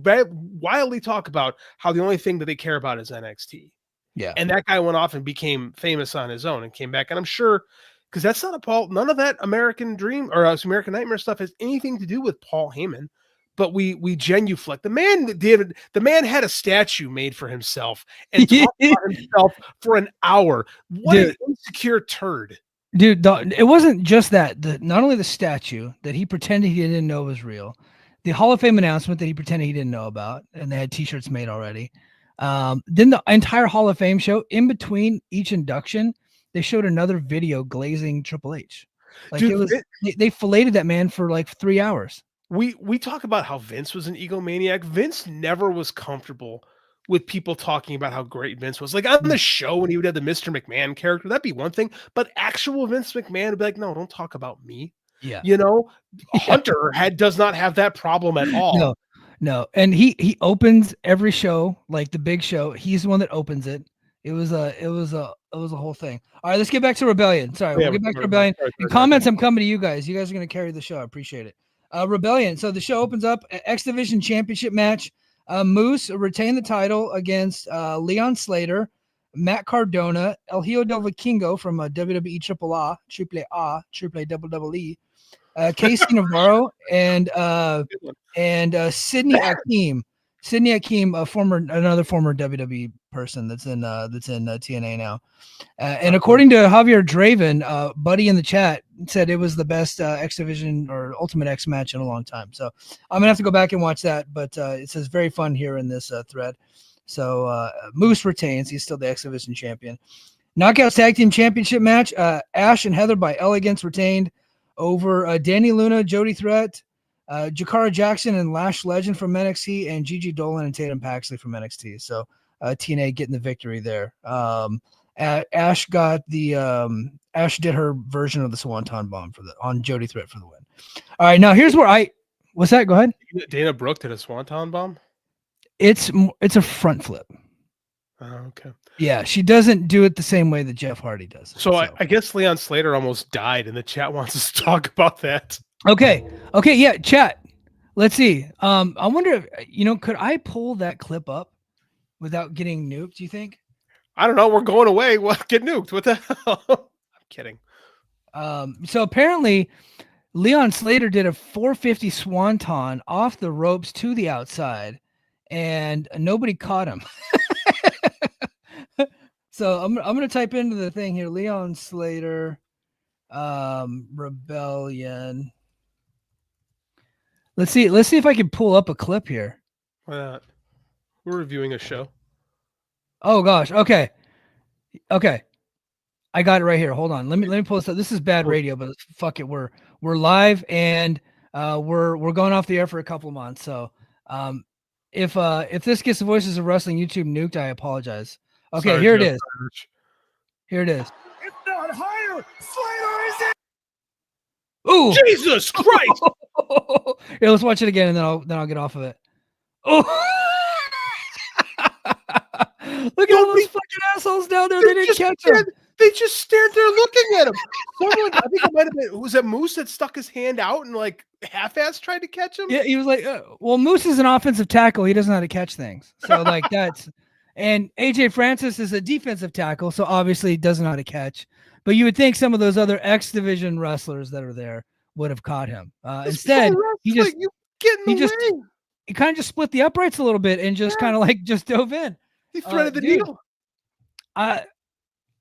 wildly talk about how the only thing that they care about is NXT. Yeah. And that guy went off and became famous on his own and came back. And I'm sure, because that's not a Paul, none of that American Dream or American Nightmare stuff has anything to do with Paul Heyman. But we genuflect. The man had a statue made for himself and talked about himself for an hour. What an insecure turd. Dude, it wasn't just that. Not only the statue that he pretended he didn't know was real, the Hall of Fame announcement that he pretended he didn't know about, and they had t-shirts made already. Then the entire Hall of Fame show, in between each induction, they showed another video glazing Triple H. Like, dude, they filleted that man for like 3 hours. we talk about how Vince was an egomaniac. Vince never was comfortable with people talking about how great Vince was. Like on the show when he would have the Mr. McMahon character, that'd be one thing. But actual Vince McMahon would be like, no, don't talk about me. Yeah. You know, Hunter does not have that problem at all. No. And he opens every show, like the big show. He's the one that opens it. It was a whole thing. All right, let's get back to Rebellion. Sorry, we'll get back to Rebellion. And comments, I'm coming to you guys. You guys are going to carry the show. I appreciate it. Rebellion. So the show opens up, X Division Championship match. Moose retained the title against Leon Slater, Matt Cardona, El Hijo del Vikingo from WWE Triple A, WWE, Casey Navarro, and Sydney Akeem. Sydney Akeem, another former WWE person that's in TNA now. And according to Javier Draven, Buddy in the chat said it was the best X Division or Ultimate X match in a long time. So I'm gonna have to go back and watch that. But it says very fun here in this thread. So Moose retains; he's still the X Division champion. Knockouts Tag Team Championship match: Ash and Heather by Elegance retained over Danny Luna, Jody Threat, Jakara Jackson and Lash Legend from NXT, and Gigi Dolan and Tatum Paxley from NXT. So TNA getting the victory there. Ash got the Ash did her version of the Swanton Bomb on Jody Threat for the win. All right, now here's where what's that? Go ahead. Dana Brooke did a Swanton Bomb. It's a front flip. Oh, okay. Yeah, she doesn't do it the same way that Jeff Hardy does. So I guess Leon Slater almost died, and the chat wants us to talk about that. Okay, yeah, chat. Let's see. I wonder if could I pull that clip up without getting nuked? Do you think? I don't know. We're going away. What? Get nuked? What the hell? I'm kidding. So apparently, Leon Slater did a 450 swanton off the ropes to the outside, and nobody caught him. So I'm gonna type into the thing here. Leon Slater, Rebellion. Let's see if I can pull up a clip here. Why not? We're reviewing a show. Oh gosh. Okay. I got it right here. Hold on. Let me pull this up. This is bad radio, but fuck it. We're live and we're going off the air for a couple of months. So if this gets the Voices of Wrestling YouTube nuked, I apologize. Okay, sorry, here Jeff. It is. Here it is. If not higher, Slater is it. Ooh, Jesus Christ! Yeah, let's watch it again, and then I'll get off of it. Oh, look at all those fucking assholes down there. They didn't catch him. They just stared there looking at him. Someone, I think it might have been, was it Moose that stuck his hand out and like half-ass tried to catch him? Yeah, he was like, well, Moose is an offensive tackle. He doesn't know how to catch things. So like that's, and AJ Francis is a defensive tackle. So obviously he doesn't know how to catch. But you would think some of those other X Division wrestlers that are there would have caught him. Instead, he kind of just split the uprights a little bit and just kind of like just dove in. He threaded the needle.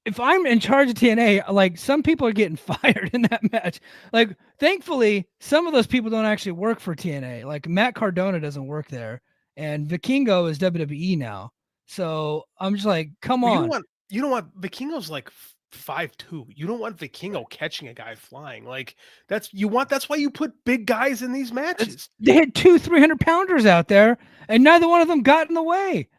If I'm in charge of TNA, like some people are getting fired in that match. Like, thankfully, some of those people don't actually work for TNA. Like Matt Cardona doesn't work there, and Vikingo is WWE now. So I'm just like, come on. You don't want Vikingo's like 5'2". You don't want Vikingo catching a guy flying. Like that's why you put big guys in these matches. They had 2 300-pounders out there, and neither one of them got in the way.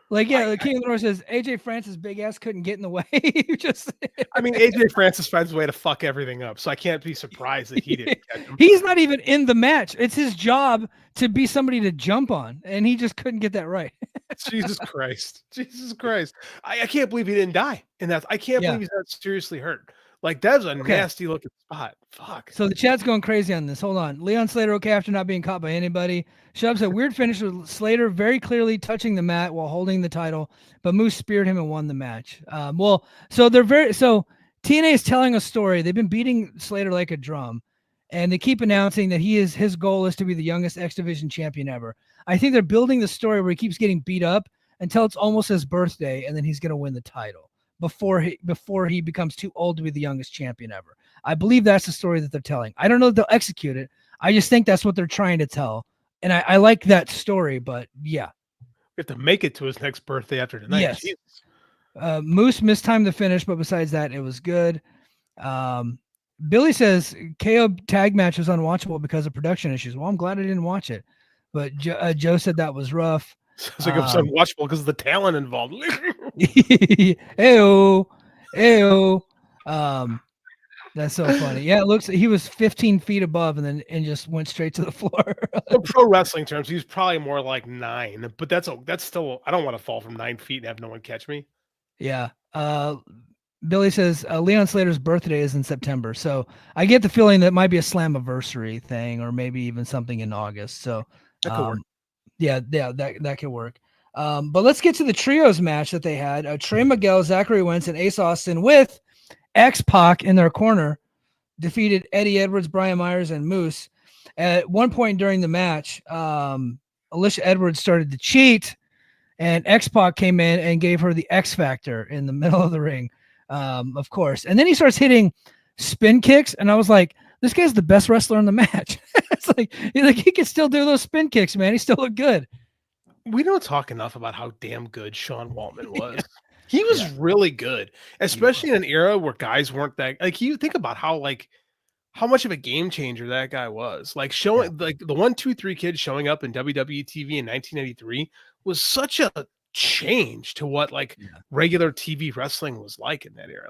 Like, yeah, the King of the North says AJ Francis' big ass couldn't get in the way. I mean, AJ Francis finds a way to fuck everything up, so I can't be surprised that he didn't catch him. He's not even in the match. It's his job to be somebody to jump on, and he just couldn't get that right. Jesus Christ. I can't believe he didn't die. And I can't believe he's not seriously hurt. Like, that's a nasty looking spot. Fuck. So the chat's going crazy on this. Hold on. Leon Slater okay after not being caught by anybody. Shub said weird finish with Slater very clearly touching the mat while holding the title, but Moose speared him and won the match. So TNA is telling a story. They've been beating Slater like a drum, and they keep announcing that his goal is to be the youngest X Division champion ever. I think they're building the story where he keeps getting beat up until it's almost his birthday, and then he's going to win the title before he becomes too old to be the youngest champion ever. I believe that's the story that they're telling. I don't know if they'll execute it. I just think that's what they're trying to tell. And I like that story, but yeah. We have to make it to his next birthday after tonight. Yes. Moose mistimed the finish, but besides that, it was good. Billy says KO tag match was unwatchable because of production issues. Well, I'm glad I didn't watch it. But Joe said that was rough. It's like it was unwatchable because of the talent involved. Ayo. That's so funny. Yeah, it looks he was 15 feet above and just went straight to the floor. In pro wrestling terms, he's probably more like 9, but that's still. I don't want to fall from 9 feet and have no one catch me. Yeah. Billy says Leon Slater's birthday is in September, so I get the feeling that might be a Slammiversary thing, or maybe even something in August. So, that could work. that could work. But let's get to the trios match that they had. Trey Miguel, Zachary Wentz, and Ace Austin with X-Pac in their corner defeated Eddie Edwards, Brian Myers, and Moose. At one point during the match, Alicia Edwards started to cheat, and X-Pac came in and gave her the X Factor in the middle of the ring, of course. And then he starts hitting spin kicks, and I was like, this guy's the best wrestler in the match. It's like he can still do those spin kicks, man. He still look good. We don't talk enough about how damn good Sean Waltman was. He was really good, especially in an era where guys weren't that like. You think about how much of a game changer that guy was. Like showing like the 1, 2, 3 kid showing up in WWE TV in 1983 was such a change to what regular TV wrestling was like in that era.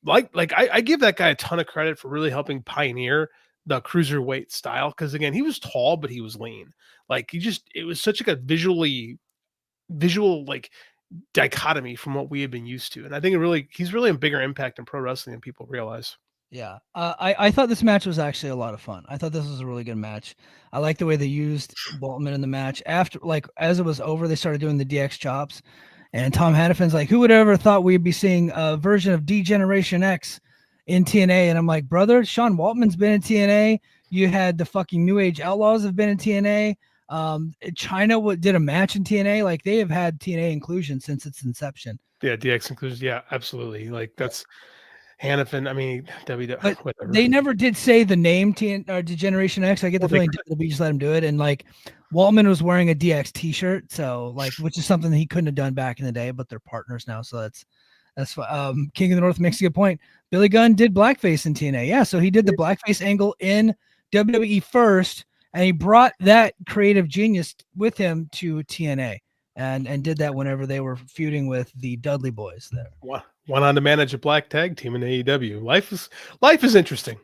I give that guy a ton of credit for really helping pioneer the cruiserweight style, because again, he was tall but he was lean. It was such a visual dichotomy from what we had been used to, and I think he's really a bigger impact in pro wrestling than people realize. Yeah, I thought this match was actually a lot of fun. I thought this was a really good match. I like the way they used Waltman in the match. After, as it was over, they started doing the DX chops, and Tom Hannafen's like, "Who would have ever thought we'd be seeing a version of D-Generation X in TNA?" And I'm like, "Brother, Sean Waltman's been in TNA. You had the fucking New Age Outlaws have been in TNA. China did a match in TNA. Like, they have had TNA inclusion since its inception." Yeah, DX inclusion. Yeah, absolutely. That's Hannafin. I mean, whatever. They never did say the name Degeneration X. I get the feeling WWE just let him do it. And Waltman was wearing a DX t-shirt, so which is something that he couldn't have done back in the day, but they're partners now. So that's King of the North makes a good point. Billy Gunn did blackface in TNA. Yeah. So he did the blackface angle in WWE first, and he brought that creative genius with him to TNA and did that whenever they were feuding with the Dudley Boys there. Went on to manage a black tag team in AEW. Life is interesting.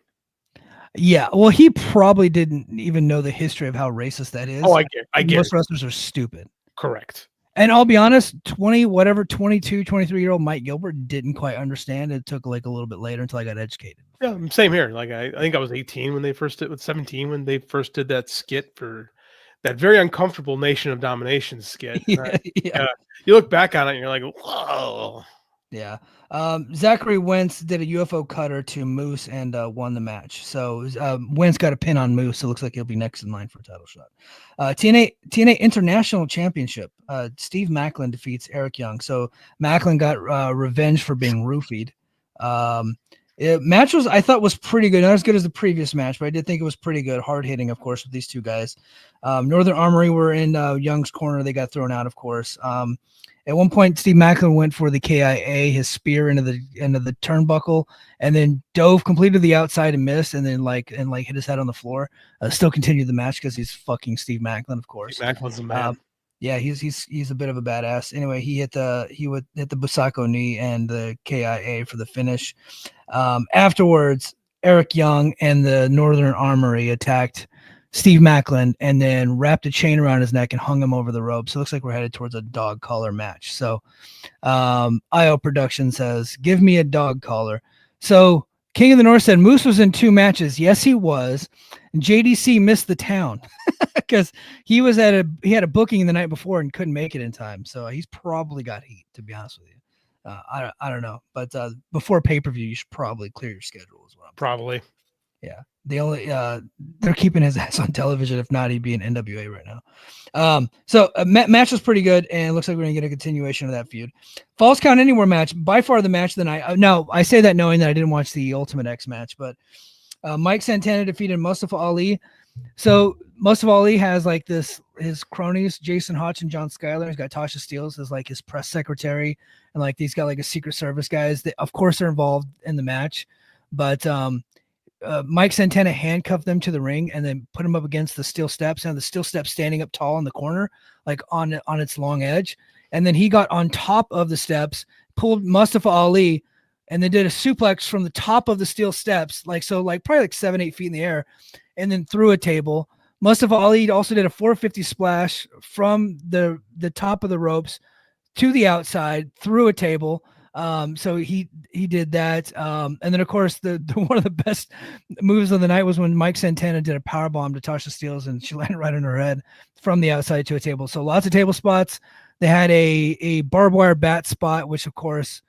Yeah, well, he probably didn't even know the history of how racist that is. Oh, I get most wrestlers are stupid. Correct. And I'll be honest, 22, 23-year-old Mike Gilbert didn't quite understand. It took a little bit later until I got educated. Yeah, same here. I think I was 18 when they first did, 17 when they first did that skit for that very uncomfortable Nation of Domination skit. Yeah. You look back on it and you're like, whoa. Yeah. Zachary Wentz did a UFO cutter to Moose and won the match. So Wentz got a pin on Moose. So it looks like he'll be next in line for a title shot. TNA International Championship. Steve Macklin defeats Eric Young. So Macklin got revenge for being roofied. Match I thought was pretty good. Not as good as the previous match, but I did think it was pretty good. Hard hitting, of course, with these two guys. Northern Armory were in Young's corner. They got thrown out, of course. At one point, Steve Macklin went for the KIA, his spear into the turnbuckle, and then completed the outside and missed, and then hit his head on the floor. Still continued the match because he's fucking Steve Macklin, of course. Steve Macklin's a man. Yeah, he's a bit of a badass. Anyway, he hit the Busako knee and the KIA for the finish. Afterwards, Eric Young and the Northern Armory attacked Steve Macklin and then wrapped a chain around his neck and hung him over the rope. So it looks like we're headed towards a dog collar match. So IO Production says, "Give me a dog collar." So King of the North said Moose was in 2 matches. Yes, he was. And JDC missed the town because he had a booking the night before and couldn't make it in time. So he's probably got heat, to be honest with you. I don't know, but before pay-per-view, you should probably clear your schedule as well. Probably. Yeah. They're keeping his ass on television. If not, he'd be in NWA right now. So match was pretty good, and it looks like we're gonna get a continuation of that feud. Falls Count Anywhere match, by far the match that I say that knowing that I didn't watch the Ultimate X match, but Mike Santana defeated Mustafa Ali. So Mustafa Ali has his cronies, Jason Hotch and John Schuyler. He's got Tasha Steeles as his press secretary, and he's got a Secret Service guys that of course are involved in the match, but Mike Santana handcuffed them to the ring and then put them up against the steel steps, and the steel steps standing up tall in the corner, like on its long edge. And then he got on top of the steps, pulled Mustafa Ali, and then did a suplex from the top of the steel steps, like probably like 7-8 feet in the air, and then through a table. Mustafa Ali also did a 450 splash from the top of the ropes to the outside through a table. So he did that. And then of course the one of the best moves of the night was when Mike Santana did a powerbomb to Tasha Steelz, and she landed right on her head from the outside to a table. So lots of table spots. They had a barbed wire bat spot, which of course,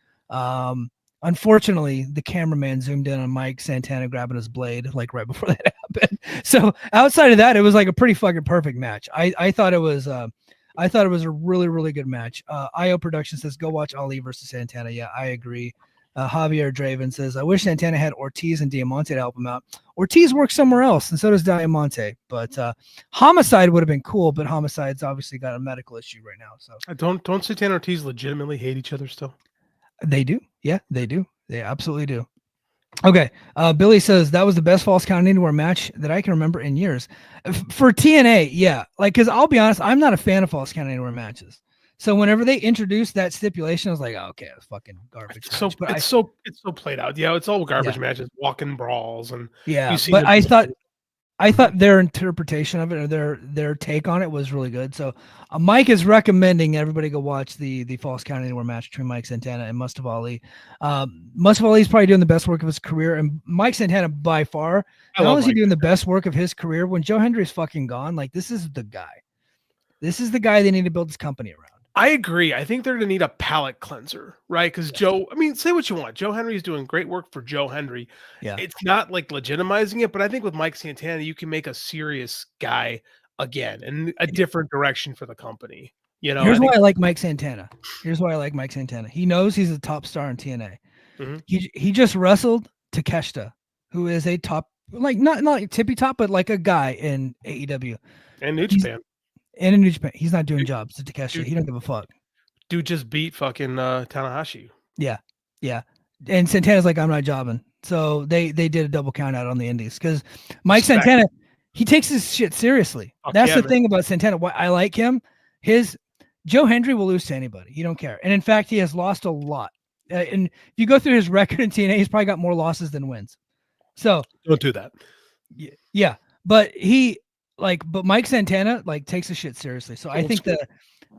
unfortunately, the cameraman zoomed in on Mike Santana grabbing his blade like right before that happened. So outside of that, it was like a pretty fucking perfect match. I thought it was a really, really good match. IO Production says, go watch Ali versus Santana. Yeah, I agree. Javier Draven says, I wish Santana had Ortiz and Diamante to help him out. Ortiz works somewhere else, and so does Diamante. But Homicide would have been cool, but Homicide's obviously got a medical issue right now. So Don't Santana and Ortiz legitimately hate each other still? They do. Yeah, they do. They absolutely do. Okay. Billy says that was the best Falls Count Anywhere match that I can remember in years. For TNA, yeah. Like, because I'll be honest, I'm not a fan of Falls Count Anywhere matches. So whenever they introduced that stipulation, I was like, oh, okay, it's fucking garbage. It's so played out. Yeah, it's all garbage matches, walking brawls, and but I thought their interpretation of it, or their take on it, was really good. So Mike is recommending everybody go watch the Falls Count Anywhere match between Mike Santana and Mustafa Ali. Mustafa Ali is probably doing the best work of his career, and Mike Santana by far. Not only is he doing the best work of his career, when Joe Hendry's fucking gone, like this is the guy. This is the guy they need to build this company around. I agree. I think they're going to need a palate cleanser, right? Because Joe, I mean, say what you want. Joe Henry is doing great work for Joe Henry. Yeah. It's not like legitimizing it, but I think with Mike Santana, you can make a serious guy again and a different direction for the company. You know, here's why I like Mike Santana. He knows he's a top star in TNA. Mm-hmm. He just wrestled Takeshita, who is a top, like not like tippy top, but like a guy in AEW and New Japan. And in New Japan, he's not doing jobs to Takeshita. He don't give a fuck. Dude just beat fucking Tanahashi. Yeah. And Santana's like, I'm not jobbing. So they did a double count out on the indies because Mike Santana, he takes his shit seriously. That's the thing about Santana. Why I like him. Joe Hendry will lose to anybody. He don't care. And in fact, he has lost a lot. And if you go through his record in TNA, he's probably got more losses than wins. So don't do that. Yeah. But but Mike Santana takes the shit seriously. So I think that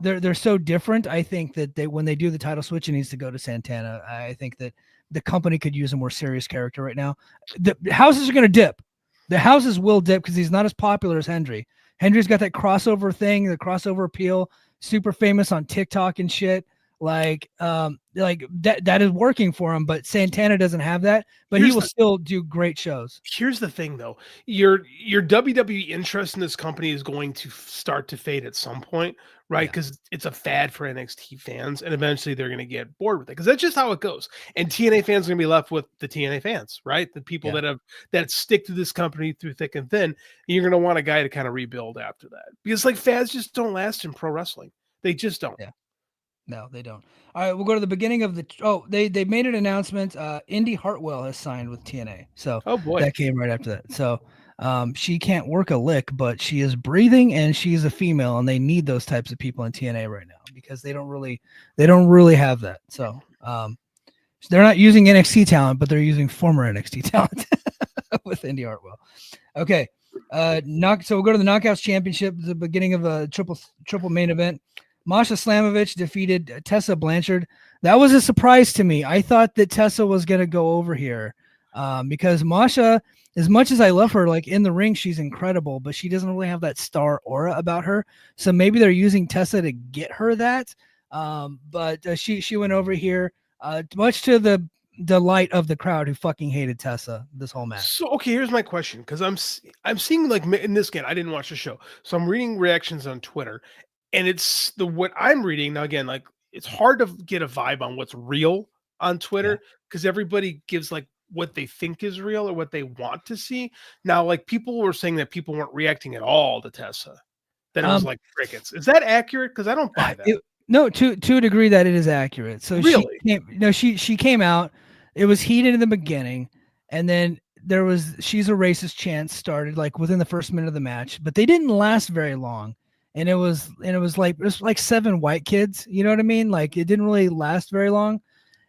they're so different. I think that when they do the title switch, it needs to go to Santana. I think that the company could use a more serious character right now. The houses are going to dip. The houses will dip because he's not as popular as Hendry. Hendry's got that crossover thing, the crossover appeal, super famous on TikTok and shit. That is working for him, but Santana doesn't have that, but he will still do great shows. Here's the thing though. Your WWE interest in this company is going to start to fade at some point, right? Because it's a fad for NXT fans, and eventually they're going to get bored with it because that's just how it goes. And TNA fans are going to be left with the TNA fans, right? The people that stick to this company through thick and thin. And you're going to want a guy to kind of rebuild after that because fads just don't last in pro wrestling. They just don't. Yeah. No, they don't. All right, we'll go to the beginning of they made an announcement. Indy Hartwell has signed with TNA. So that came right after that. So she can't work a lick, but she is breathing and she's a female, and they need those types of people in TNA right now because they don't really have that. So they're not using NXT talent, but they're using former NXT talent with Indy Hartwell. Okay. So we'll go to the Knockouts Championship, the beginning of a triple main event. Masha Slamovich defeated Tessa Blanchard. That was a surprise to me. I thought that Tessa was going to go over here because Masha, as much as I love her, in the ring, she's incredible, but she doesn't really have that star aura about her. So maybe they're using Tessa to get her that. But she went over here, much to the delight of the crowd who fucking hated Tessa this whole match. So, okay, here's my question. Because I'm seeing in this game, I didn't watch the show. So I'm reading reactions on Twitter. And it's what I'm reading now. Again, it's hard to get a vibe on what's real on Twitter because everybody gives what they think is real or what they want to see. Now, people were saying that people weren't reacting at all to Tessa. That it was crickets. Is that accurate? Because I don't buy that. No, to a degree that it is accurate. So really, she came out. It was heated in the beginning, and then there was she's a racist chants started like within the first minute of the match, but they didn't last very long. And it was like 7 white kids, you know what I mean? Like it didn't really last very long.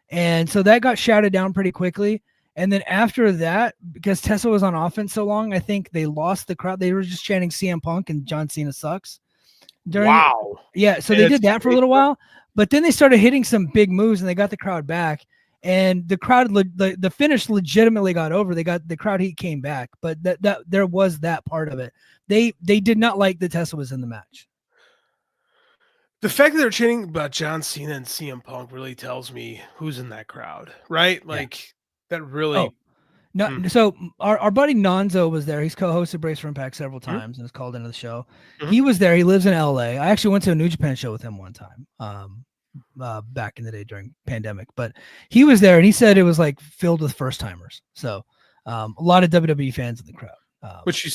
And so that got shouted down pretty quickly. And then after that, because Tessa was on offense so long, I think they lost the crowd. They were just chanting CM Punk and John Cena sucks. Wow. Yeah, so they did that for a little while, but then they started hitting some big moves and they got the crowd back. And the crowd, the finish legitimately got over. They got the crowd heat came back, but that there was that part of it. They did not like that Tessa was in the match. The fact that they're chanting about John Cena and CM Punk really tells me who's in that crowd, right? Like that really. Oh. No, so our buddy Nonzo was there. He's co-hosted Brace for Impact several times and has called into the show. He was there. He lives in LA. I actually went to a New Japan show with him one time, back in the day during pandemic. But he was there and he said it was like filled with first timers. So a lot of WWE fans in the crowd. Which you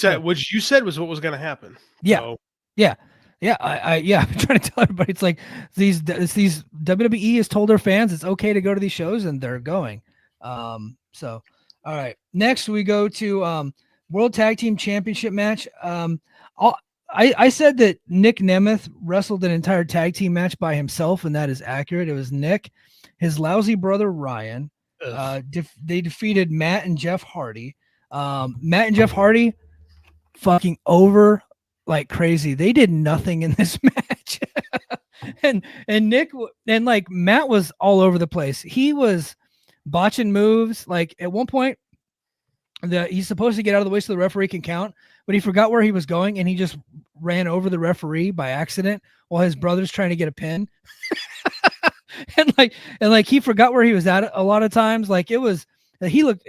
said was what was going to happen. Yeah, so. yeah. I'm trying to tell everybody it's like these WWE has told their fans it's okay to go to these shows and they're going. So. All right. Next, we go to World Tag Team Championship match. I said that Nick Nemeth wrestled an entire tag team match by himself, and that is accurate. It was Nick, his lousy brother Ryan. They defeated Matt and Jeff Hardy. Matt and Jeff Hardy fucking over like crazy. They did nothing in this match. and Nick and like Matt was all over the place. He was botching moves. Like at one point he's supposed to get out of the way so the referee can count, but he forgot where he was going and he just ran over the referee by accident while his brother's trying to get a pin. and like he forgot where he was at a lot of times. Like it was he looked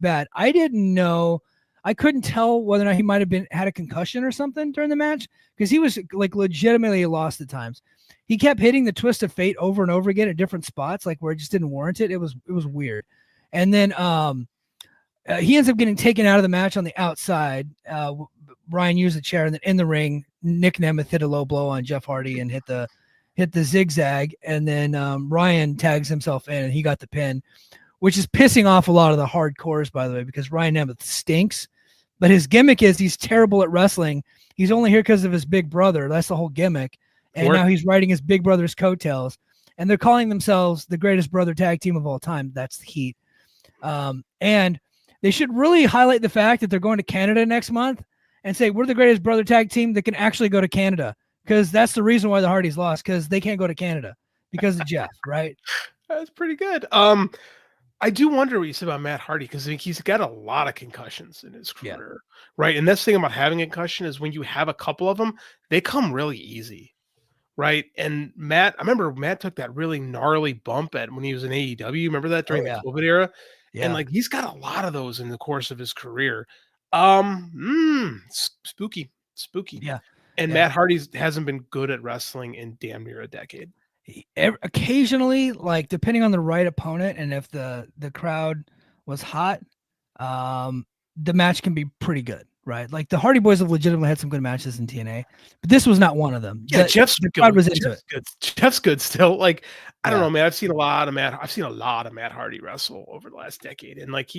bad. I couldn't tell whether or not he might have had a concussion or something during the match because he was like legitimately lost at times. He kept hitting the twist of fate over and over again at different spots, like where it just didn't warrant it. It was weird. And then he ends up getting taken out of the match on the outside. Ryan used the chair, and then in the ring, Nick Nemeth hit a low blow on Jeff Hardy and hit the zigzag. And then Ryan tags himself in, and he got the pin, which is pissing off a lot of the hardcores, by the way, because Ryan Nemeth stinks. But his gimmick is he's terrible at wrestling. He's only here because of his big brother. That's the whole gimmick. And now he's riding his big brother's coattails. And they're calling themselves the greatest brother tag team of all time. That's the Heat. And they should really highlight the fact that they're going to Canada next month and say, we're the greatest brother tag team that can actually go to Canada. Because that's the reason why the Hardys lost, because they can't go to Canada because of Jeff, right? That's pretty good. I do wonder what you said about Matt Hardy, because he's got a lot of concussions in his career, right? And that's the thing about having a concussion is when you have a couple of them, they come really easy, right? And I remember Matt took that really gnarly bump when he was in AEW. Remember that during the COVID era? Yeah. And like he's got a lot of those in the course of his career. Spooky. Yeah. And Matt Hardy hasn't been good at wrestling in damn near a decade. Occasionally, like depending on the right opponent and if the crowd was hot, the match can be pretty good, right? Like the Hardy Boys have legitimately had some good matches in TNA, but this was not one of them. Yeah, Jeff's good still. Like I don't know, man. I've seen a lot of Matt Hardy wrestle over the last decade, and like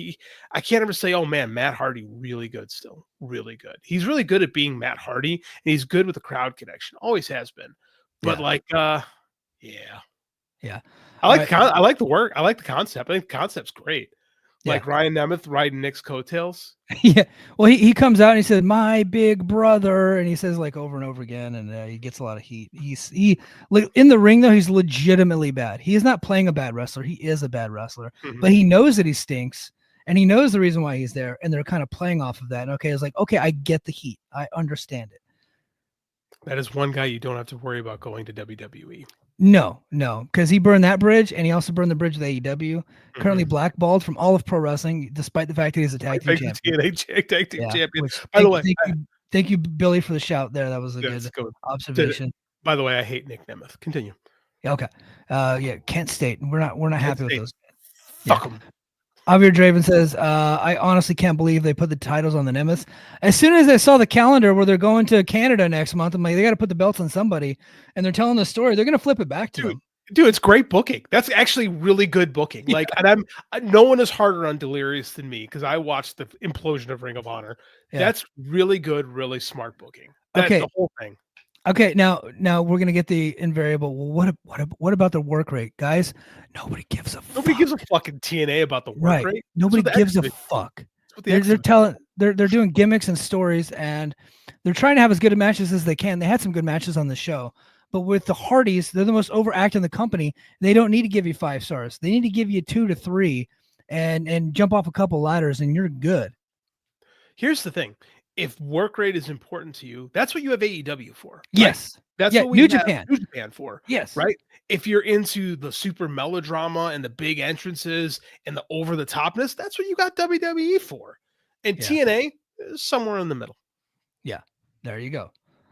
I can't ever say, oh man, Matt Hardy really good still, really good. He's really good at being Matt Hardy, and he's good with the crowd connection. Always has been, but Yeah. I like the work. I like the concept. I think the concept's great. Like Ryan Nemeth riding Nick's coattails. Yeah. Well, he comes out and he says, "My big brother," and he says like over and over again, and he gets a lot of heat. He in the ring though, he's legitimately bad. He is not playing a bad wrestler. He is a bad wrestler, but he knows that he stinks, and he knows the reason why he's there, and they're kind of playing off of that. And it's like, okay, I get the heat. I understand it. That is one guy you don't have to worry about going to WWE. No, because he burned that bridge, and he also burned the bridge with AEW. Currently blackballed from all of pro wrestling, despite the fact that he's a tag team champion. TNA tag team champion. By the way, thank you, Billy, for the shout there. That was a good observation. By the way, I hate Nick Nemeth. Continue. Yeah, okay. Kent State. We're not happy with those. Fuck them. Javier Draven says, I honestly can't believe they put the titles on the Nemeth. As soon as I saw the calendar where they're going to Canada next month, I'm like, they got to put the belts on somebody, and they're telling the story. They're going to flip it back to them. Dude, it's great booking. That's actually really good booking. Like, and no one is harder on Delirious than me because I watched the implosion of Ring of Honor. Yeah. That's really good, really smart booking. That's Okay. the whole thing. Okay, now we're gonna get the invariable. Well, what about the work rate, guys? Nobody gives a Nobody fuck. gives a fucking TNA about the work rate. Nobody gives a fuck. They're doing gimmicks and stories, and they're trying to have as good matches as they can. They had some good matches on the show, but with the Hardys, they're the most overact in the company. They don't need to give you 5 stars. They need to give you 2 to 3, and jump off a couple ladders, and you're good. Here's the thing. If work rate is important to you, that's what you have AEW for. Right? Yes. That's what we New have Japan. New Japan for. Yes. Right? If you're into the super melodrama and the big entrances and the over-the-topness, that's what you got WWE for. And TNA is somewhere in the middle. Yeah. There you go.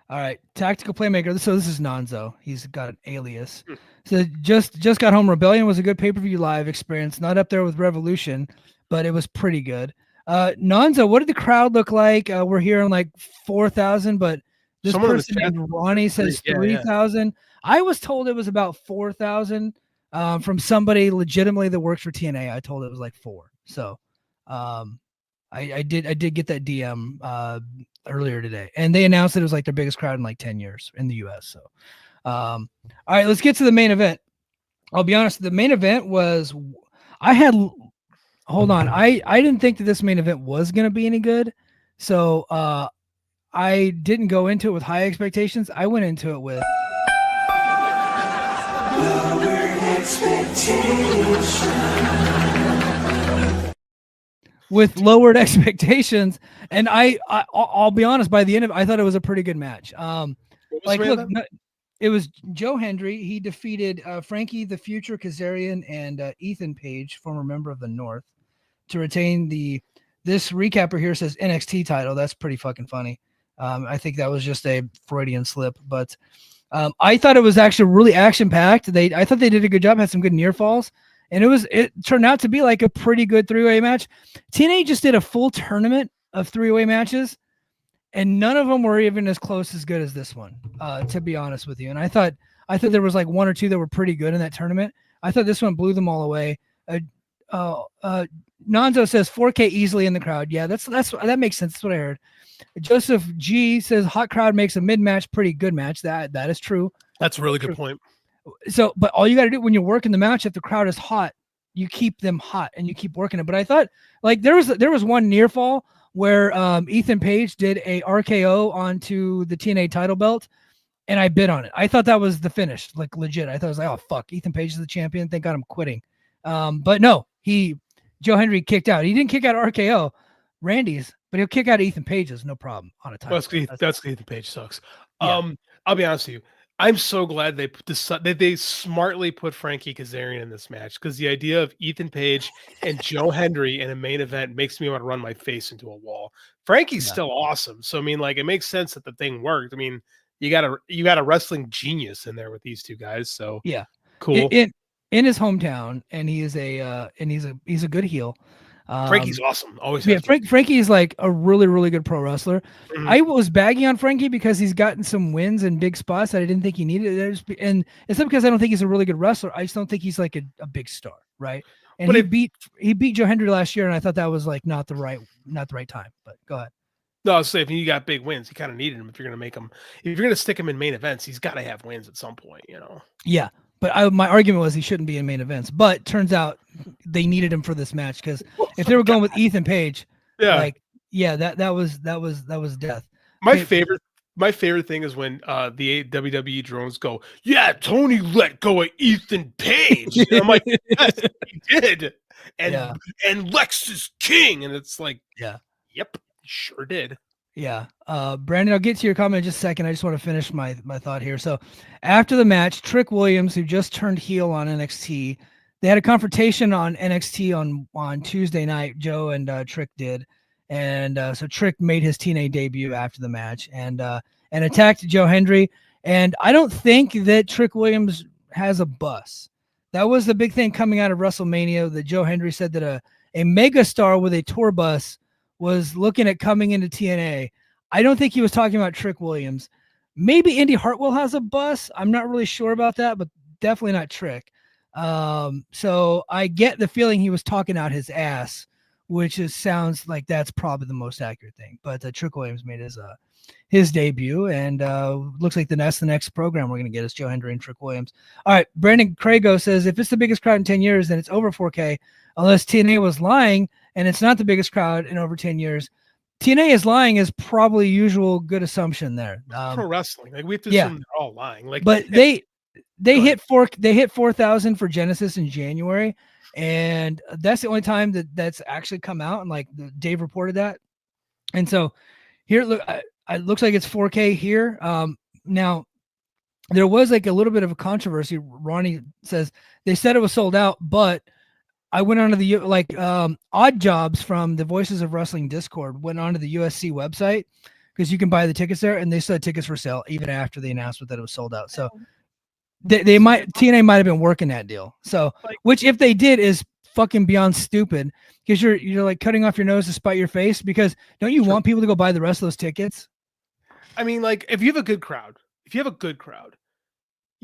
All right. Tactical Playmaker. So this is Nonzo. He's got an alias. So just got home. Rebellion was a good pay-per-view live experience. Not up there with Revolution, but it was pretty good. Nonzo, what did the crowd look like? We're hearing like 4,000, but this person named Ronnie says 3,000. I was told it was about 4,000 from somebody legitimately that works for TNA. I told it was like 4. So I did get that DM earlier today, and they announced that it was like their biggest crowd in like 10 years in the US. So all right, let's get to the main event. I'll be honest, the main event was hold on. I didn't think that this main event was going to be any good. So I didn't go into it with high expectations. I went into it with lowered expectations. And I'll be honest, by the end of it, I thought it was a pretty good match. It was Joe Hendry. He defeated Frankie the Future Kazarian and Ethan Page, former member of the North, to retain this recapper here says NXT title. That's pretty fucking funny. I think that was just a Freudian slip, but I thought it was actually really action packed. I thought they did a good job, had some good near falls, and it turned out to be like a pretty good 3-way match. TNA just did a full tournament of 3-way matches, and none of them were even as close as good as this one, to be honest with you. And I thought there was like 1 or 2 that were pretty good in that tournament. I thought this one blew them all away. Nonzo says 4K easily in the crowd. Yeah, that makes sense. That's what I heard. Joseph G says hot crowd makes a mid-match pretty good match. That is true. That's a really good point. So, but all you got to do when you're working the match, if the crowd is hot, you keep them hot and you keep working it. But I thought like there was one near fall where Ethan Page did a RKO onto the TNA title belt, and I bid on it. I thought that was the finish, like legit. I thought it was like, oh fuck, Ethan Page is the champion. Thank God I'm quitting. But no, Joe Hendry kicked out. He didn't kick out RKO, Randy's, but he'll kick out Ethan Page's, no problem, on a title. That's Ethan Page sucks. Yeah. I'll be honest with you. I'm so glad they smartly put Frankie Kazarian in this match, because the idea of Ethan Page and Joe Hendry in a main event makes me want to run my face into a wall. Frankie's still awesome, so I mean, like, it makes sense that the thing worked. I mean, you got a wrestling genius in there with these two guys, so yeah, cool. In his hometown, and he's a good heel. Frankie's awesome. Always. Yeah, Frankie is like a really, really good pro wrestler. Mm-hmm. I was bagging on Frankie because he's gotten some wins in big spots that I didn't think he needed. And it's not because I don't think he's a really good wrestler. I just don't think he's like a big star, right? And but he beat Joe Hendry last year, and I thought that was like not the right time. But go ahead. No, I was saying if you got big wins, you kind of needed him if you're going to stick him in main events. He's got to have wins at some point, you know. Yeah. But my argument was he shouldn't be in main events. But turns out they needed him for this match, because if they were going with Ethan Page, that was death. My favorite thing is when the WWE drones go, "Yeah, Tony let go of Ethan Page." And I'm like, "Yes, he did." And Lex is king, and it's like, yeah, yep, sure did. Yeah. Brandon, I'll get to your comment in just a second. I just want to finish my thought here. So after the match, Trick Williams, who just turned heel on NXT, they had a confrontation on NXT on Tuesday night. Joe and Trick did. And so Trick made his TNA debut after the match and attacked Joe Hendry. And I don't think that Trick Williams has a bus. That was the big thing coming out of WrestleMania, that Joe Hendry said that a megastar with a tour bus was looking at coming into TNA. I don't think he was talking about Trick Williams. Maybe Indy Hartwell has a bus. I'm not really sure about that, but definitely not Trick. So I get the feeling he was talking out his ass, which sounds like that's probably the most accurate thing. But Trick Williams made his debut, and looks like that's the next program we're going to get is Joe Hendry and Trick Williams. All right, Brandon Crago says, if it's the biggest crowd in 10 years, then it's over 4K, unless TNA was lying and it's not the biggest crowd in over 10 years. TNA is lying is probably usual good assumption there. Pro wrestling, like we have to assume they're all lying. Like, but they hit 4,000 for Genesis in January, and that's the only time that's actually come out, and like Dave reported that. And so here, look, it looks like it's 4K here. Now there was like a little bit of a controversy. Ronnie says they said it was sold out, but I went onto the Odd Jobs from the Voices of Wrestling Discord went onto the USC website because you can buy the tickets there, and they said tickets for sale even after the announcement that it was sold out. So TNA might have been working that deal. So which if they did is fucking beyond stupid, because you're like cutting off your nose to spite your face, because don't you want people to go buy the rest of those tickets? I mean, like if you have a good crowd,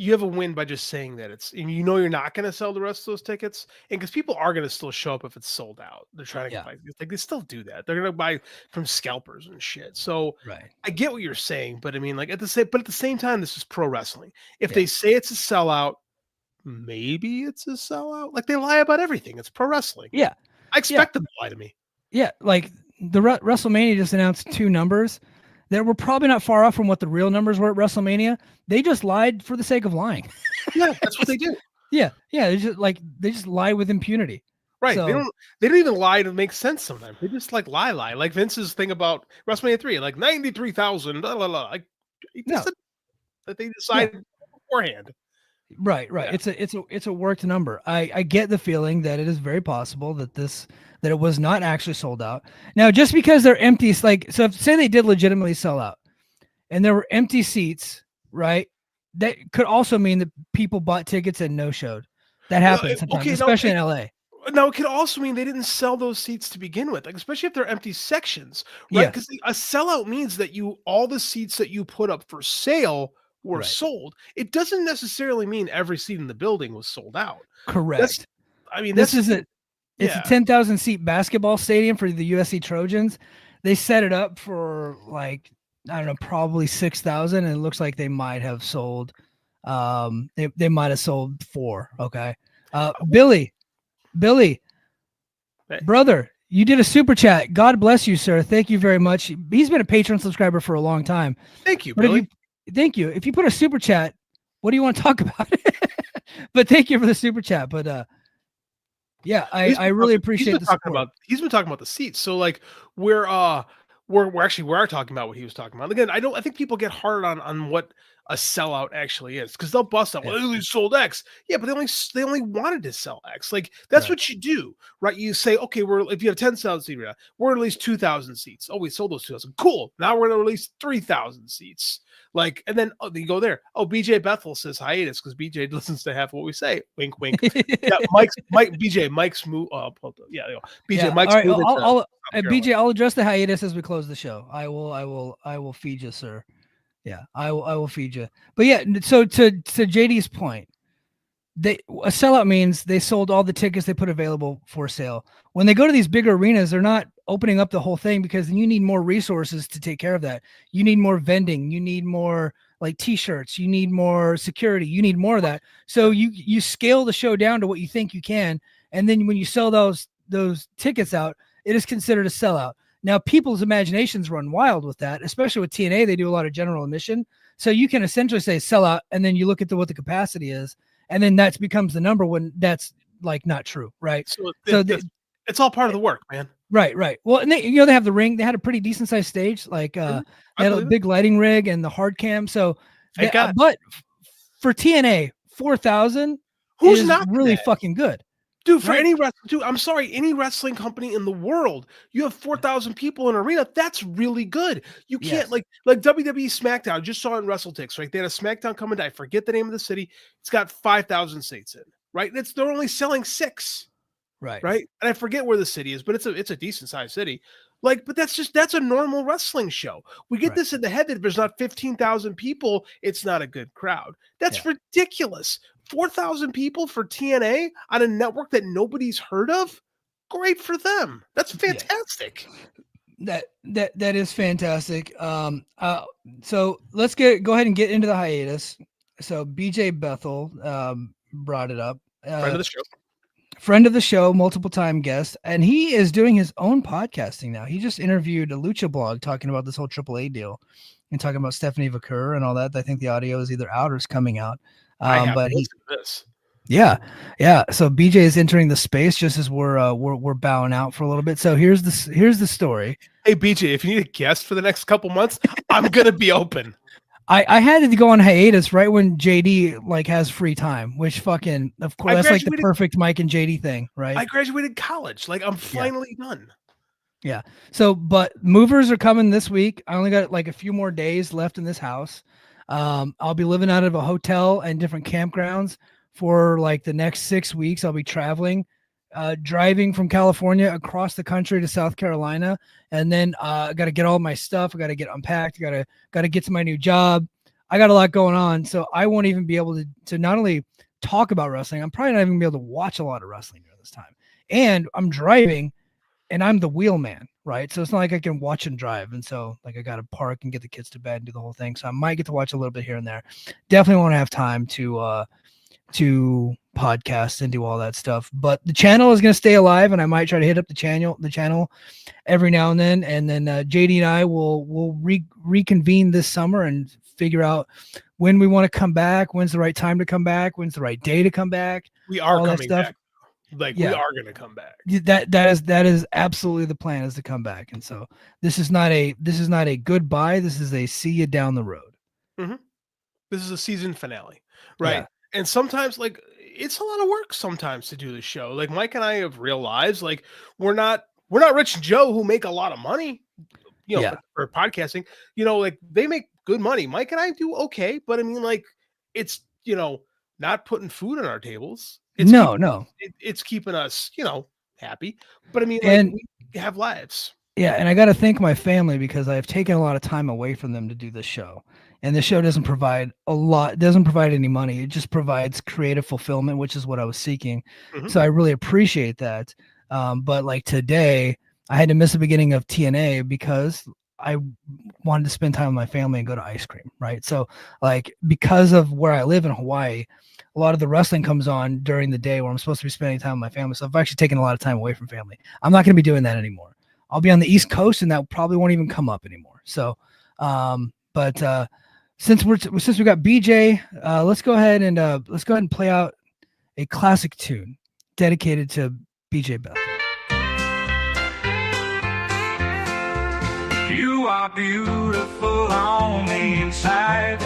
you have a win by just saying that and you're not going to sell the rest of those tickets, and because people are going to still show up if it's sold out. They're trying to buy, like they still do that. They're going to buy from scalpers and shit. So I get what you're saying, but I mean, like at the same time, this is pro wrestling. If they say it's a sellout, maybe it's a sellout. Like they lie about everything. It's pro wrestling. Yeah, I expect them to lie to me. Yeah, like the WrestleMania just announced 2 numbers that were probably not far off from what the real numbers were at WrestleMania. They just lied for the sake of lying. Yeah, that's what they do. Yeah. They just lie with impunity. Right. So, they don't even lie to make sense sometimes. They just like lie. Like Vince's thing about WrestleMania 3, like 93,000, blah, blah, blah. Like that they decided beforehand. Right. Yeah. It's a worked number. I get the feeling that it is very possible that it was not actually sold out. Now, just because they're empty, so say they did legitimately sell out and there were empty seats, right? That could also mean that people bought tickets and no-showed. That happens sometimes, especially in LA. No, it could also mean they didn't sell those seats to begin with, like especially if they're empty sections, right? Because a sellout means that all the seats that you put up for sale were sold. It doesn't necessarily mean every seat in the building was sold out. Correct. It's a 10,000 seat basketball stadium for the USC Trojans. They set it up for like, I don't know, probably 6,000, and it looks like they might have sold. They might have sold 4. Okay. Billy, brother, you did a super chat. God bless you, sir. Thank you very much. He's been a Patreon subscriber for a long time. Thank you, Billy. Thank you. If you put a super chat, what do you want to talk about? But thank you for the super chat. But I really appreciate the support. He's been talking about the seats. So like we are talking about what he was talking about. Again, I think people get hard on what a sellout actually is, because they'll bust out, well, they only sold X. Yeah, but they only wanted to sell X. Like that's what you do, right? You say, okay, if you have 10,000 seats, we're gonna release 2,000 seats. Oh, we sold those 2,000. Cool. Now we're gonna release 3,000 seats. Like, and then you go there. Oh, BJ Bethel says hiatus because BJ listens to half what we say. Wink, wink. Yeah, Mike's move. BJ, Mike's right, moving. BJ, I'll address the hiatus as we close the show. I will feed you, sir. Yeah, I will feed you. But yeah, so to JD's point, a sellout means they sold all the tickets they put available for sale. When they go to these bigger arenas, they're not opening up the whole thing, because you need more resources to take care of that. You need more vending. You need more like t-shirts. You need more security. You need more of that. So you scale the show down to what you think you can. And then when you sell those tickets out, it is considered a sellout. Now, people's imaginations run wild with that, especially with TNA. They do a lot of general admission. So you can essentially say sellout, and then you look at what the capacity is, and then that becomes the number when that's like not true, right? So it's all part of the work, man. Right. Well, and they have the ring. They had a pretty decent sized stage, like they had a big lighting rig and the hard cam. So, but for TNA, 4,000 is not really fucking good. Dude, for any wrestling company in the world, you have 4,000 people in an arena. That's really good. You can't like WWE SmackDown. I just saw in WrestleTix, right? They had a SmackDown coming. I forget the name of the city. It's got 5,000 seats in, right? They're only selling 6, right? And I forget where the city is, but it's a decent sized city. Like, but that's a normal wrestling show. We get this in the head that if there's not 15,000 people, it's not a good crowd. That's ridiculous. 4,000 people for TNA on a network that nobody's heard of. Great for them. That's fantastic. That is fantastic. So let's go ahead and get into the hiatus. So BJ Bethel brought it up. Friend of the show, multiple time guest, and he is doing his own podcasting now. He just interviewed a Lucha Blog talking about this whole AAA deal and talking about Stephanie Vaquer and all that. I think the audio is either out or is coming out. But this. Yeah. So BJ is entering the space just as we're bowing out for a little bit. So here's the story. Hey BJ, if you need a guest for the next couple months, I'm gonna be open. I had to go on hiatus right when JD like has free time, which fucking of course that's like the perfect Mike and JD thing, right? I graduated college, like I'm finally done. Yeah. So, but movers are coming this week. I only got like a few more days left in this house. I'll be living out of a hotel and different campgrounds for like the next 6 weeks. I'll be traveling, driving from California across the country to South Carolina. And then I got to get all my stuff. I got to get unpacked. Got to get to my new job. I got a lot going on. So I won't even be able to not only talk about wrestling, I'm probably not even gonna be able to watch a lot of wrestling during this time. And I'm driving and I'm the wheelman, right? So it's not like I can watch and drive. And so like I got to park and get the kids to bed and do the whole thing. So I might get to watch a little bit here and there. Definitely won't have time to podcast and do all that stuff, but the channel is going to stay alive, and I might try to hit up the channel every now and then. And then JD and I will reconvene this summer and figure out when we want to come back, when's the right time to come back, when's the right day to come back. We are coming back. We are going to come back. That is absolutely the plan, is to come back. And so this is not a goodbye. This is a see you down the road. Mm-hmm. This is a season finale, right? Yeah. And sometimes like it's a lot of work sometimes to do the show. Like Mike and I have realized, like we're not Rich and Joe who make a lot of money, for podcasting. Like they make good money. Mike and I do okay, but I mean, like it's not putting food on our tables. It's keeping us happy. But I mean, like, we have lives. Yeah, and I got to thank my family because I've taken a lot of time away from them to do this show. And the show doesn't provide any money. It just provides creative fulfillment, which is what I was seeking. Mm-hmm. So I really appreciate that. But like today, I had to miss the beginning of TNA because I wanted to spend time with my family and go to ice cream, right? So like because of where I live in Hawaii, a lot of the wrestling comes on during the day where I'm supposed to be spending time with my family. So I've actually taken a lot of time away from family. I'm not going to be doing that anymore. I'll be on the East Coast, and that probably won't even come up anymore. So, since we got BJ, let's go ahead and play out a classic tune dedicated to BJ Bethel. You are beautiful on the inside.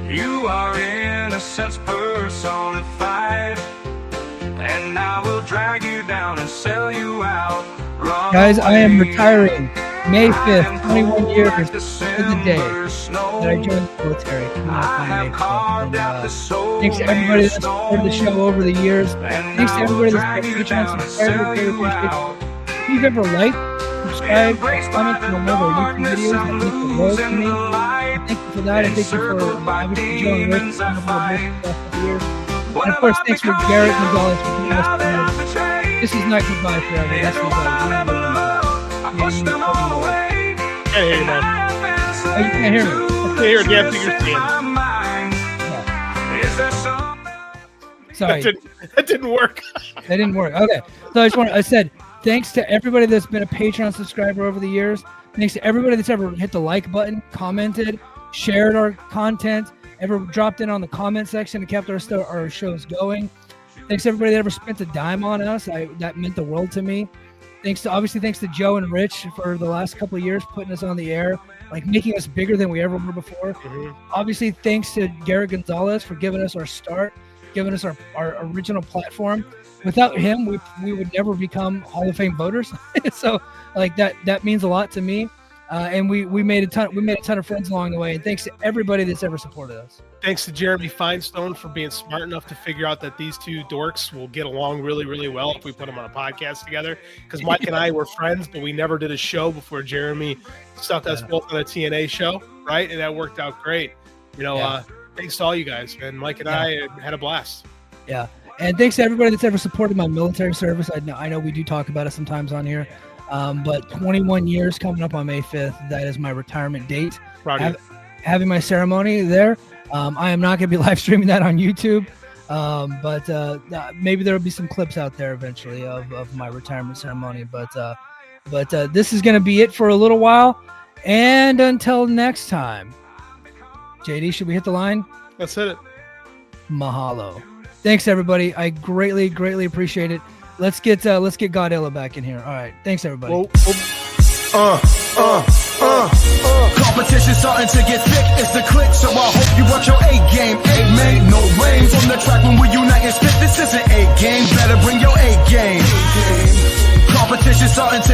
You are innocence personified. And I will drag you down and sell you out. Guys, I am retiring May 5th, 21 years to the day that I joined the military. Thanks to everybody that's supported the show over the years. Thanks to everybody that's been Patreon subscribers. If you've ever liked, subscribed, commented on one of our YouTube videos, that means the world to me. Thank you for that, and thank you for obviously Joe and Rick for the last couple of years. And of course, thanks for Garrett Gonzalez for giving us the This is not goodbye forever. That's Can't hear you, man. Oh, you can't hear me. I can't hear a damn thing you're saying. Sorry. That didn't work. That didn't work. Okay. So I said thanks to everybody that's been a Patreon subscriber over the years. Thanks to everybody that's ever hit the like button, commented, shared our content, ever dropped in on the comment section and kept our shows going. Thanks to everybody that ever spent a dime on us. That meant the world to me. Thanks to Joe and Rich for the last couple of years putting us on the air, like making us bigger than we ever were before. Mm-hmm. Obviously, thanks to Garrett Gonzalez for giving us our start, giving us our original platform. Without him, we would never become Hall of Fame voters. So like that means a lot to me. And we made a ton of friends along the way. And thanks to everybody that's ever supported us. Thanks to Jeremy Feinstone for being smart enough to figure out that these two dorks will get along really, really well if we put them on a podcast together. Because Mike and I were friends, but we never did a show before Jeremy stuck us both on a TNA show, right? And that worked out great. Thanks to all you guys, man. Mike and I had a blast. Yeah. And thanks to everybody that's ever supported my military service. I know we do talk about it sometimes on here. But 21 years coming up on May 5th. That is my retirement date. Having my ceremony there. I am not going to be live streaming that on YouTube. But maybe there will be some clips out there eventually of my retirement ceremony. But this is going to be it for a little while. And until next time, JD, should we hit the line? Let's hit it. Mahalo. Thanks, everybody. I greatly, greatly appreciate it. Let's get Godzilla back in here. All right. Thanks, everybody. Competition starting to get thick, it's the click, so I hope you watch your A game. A made no rain from the track when we unite and spit. This isn't A game, better bring your A game. Competition starting to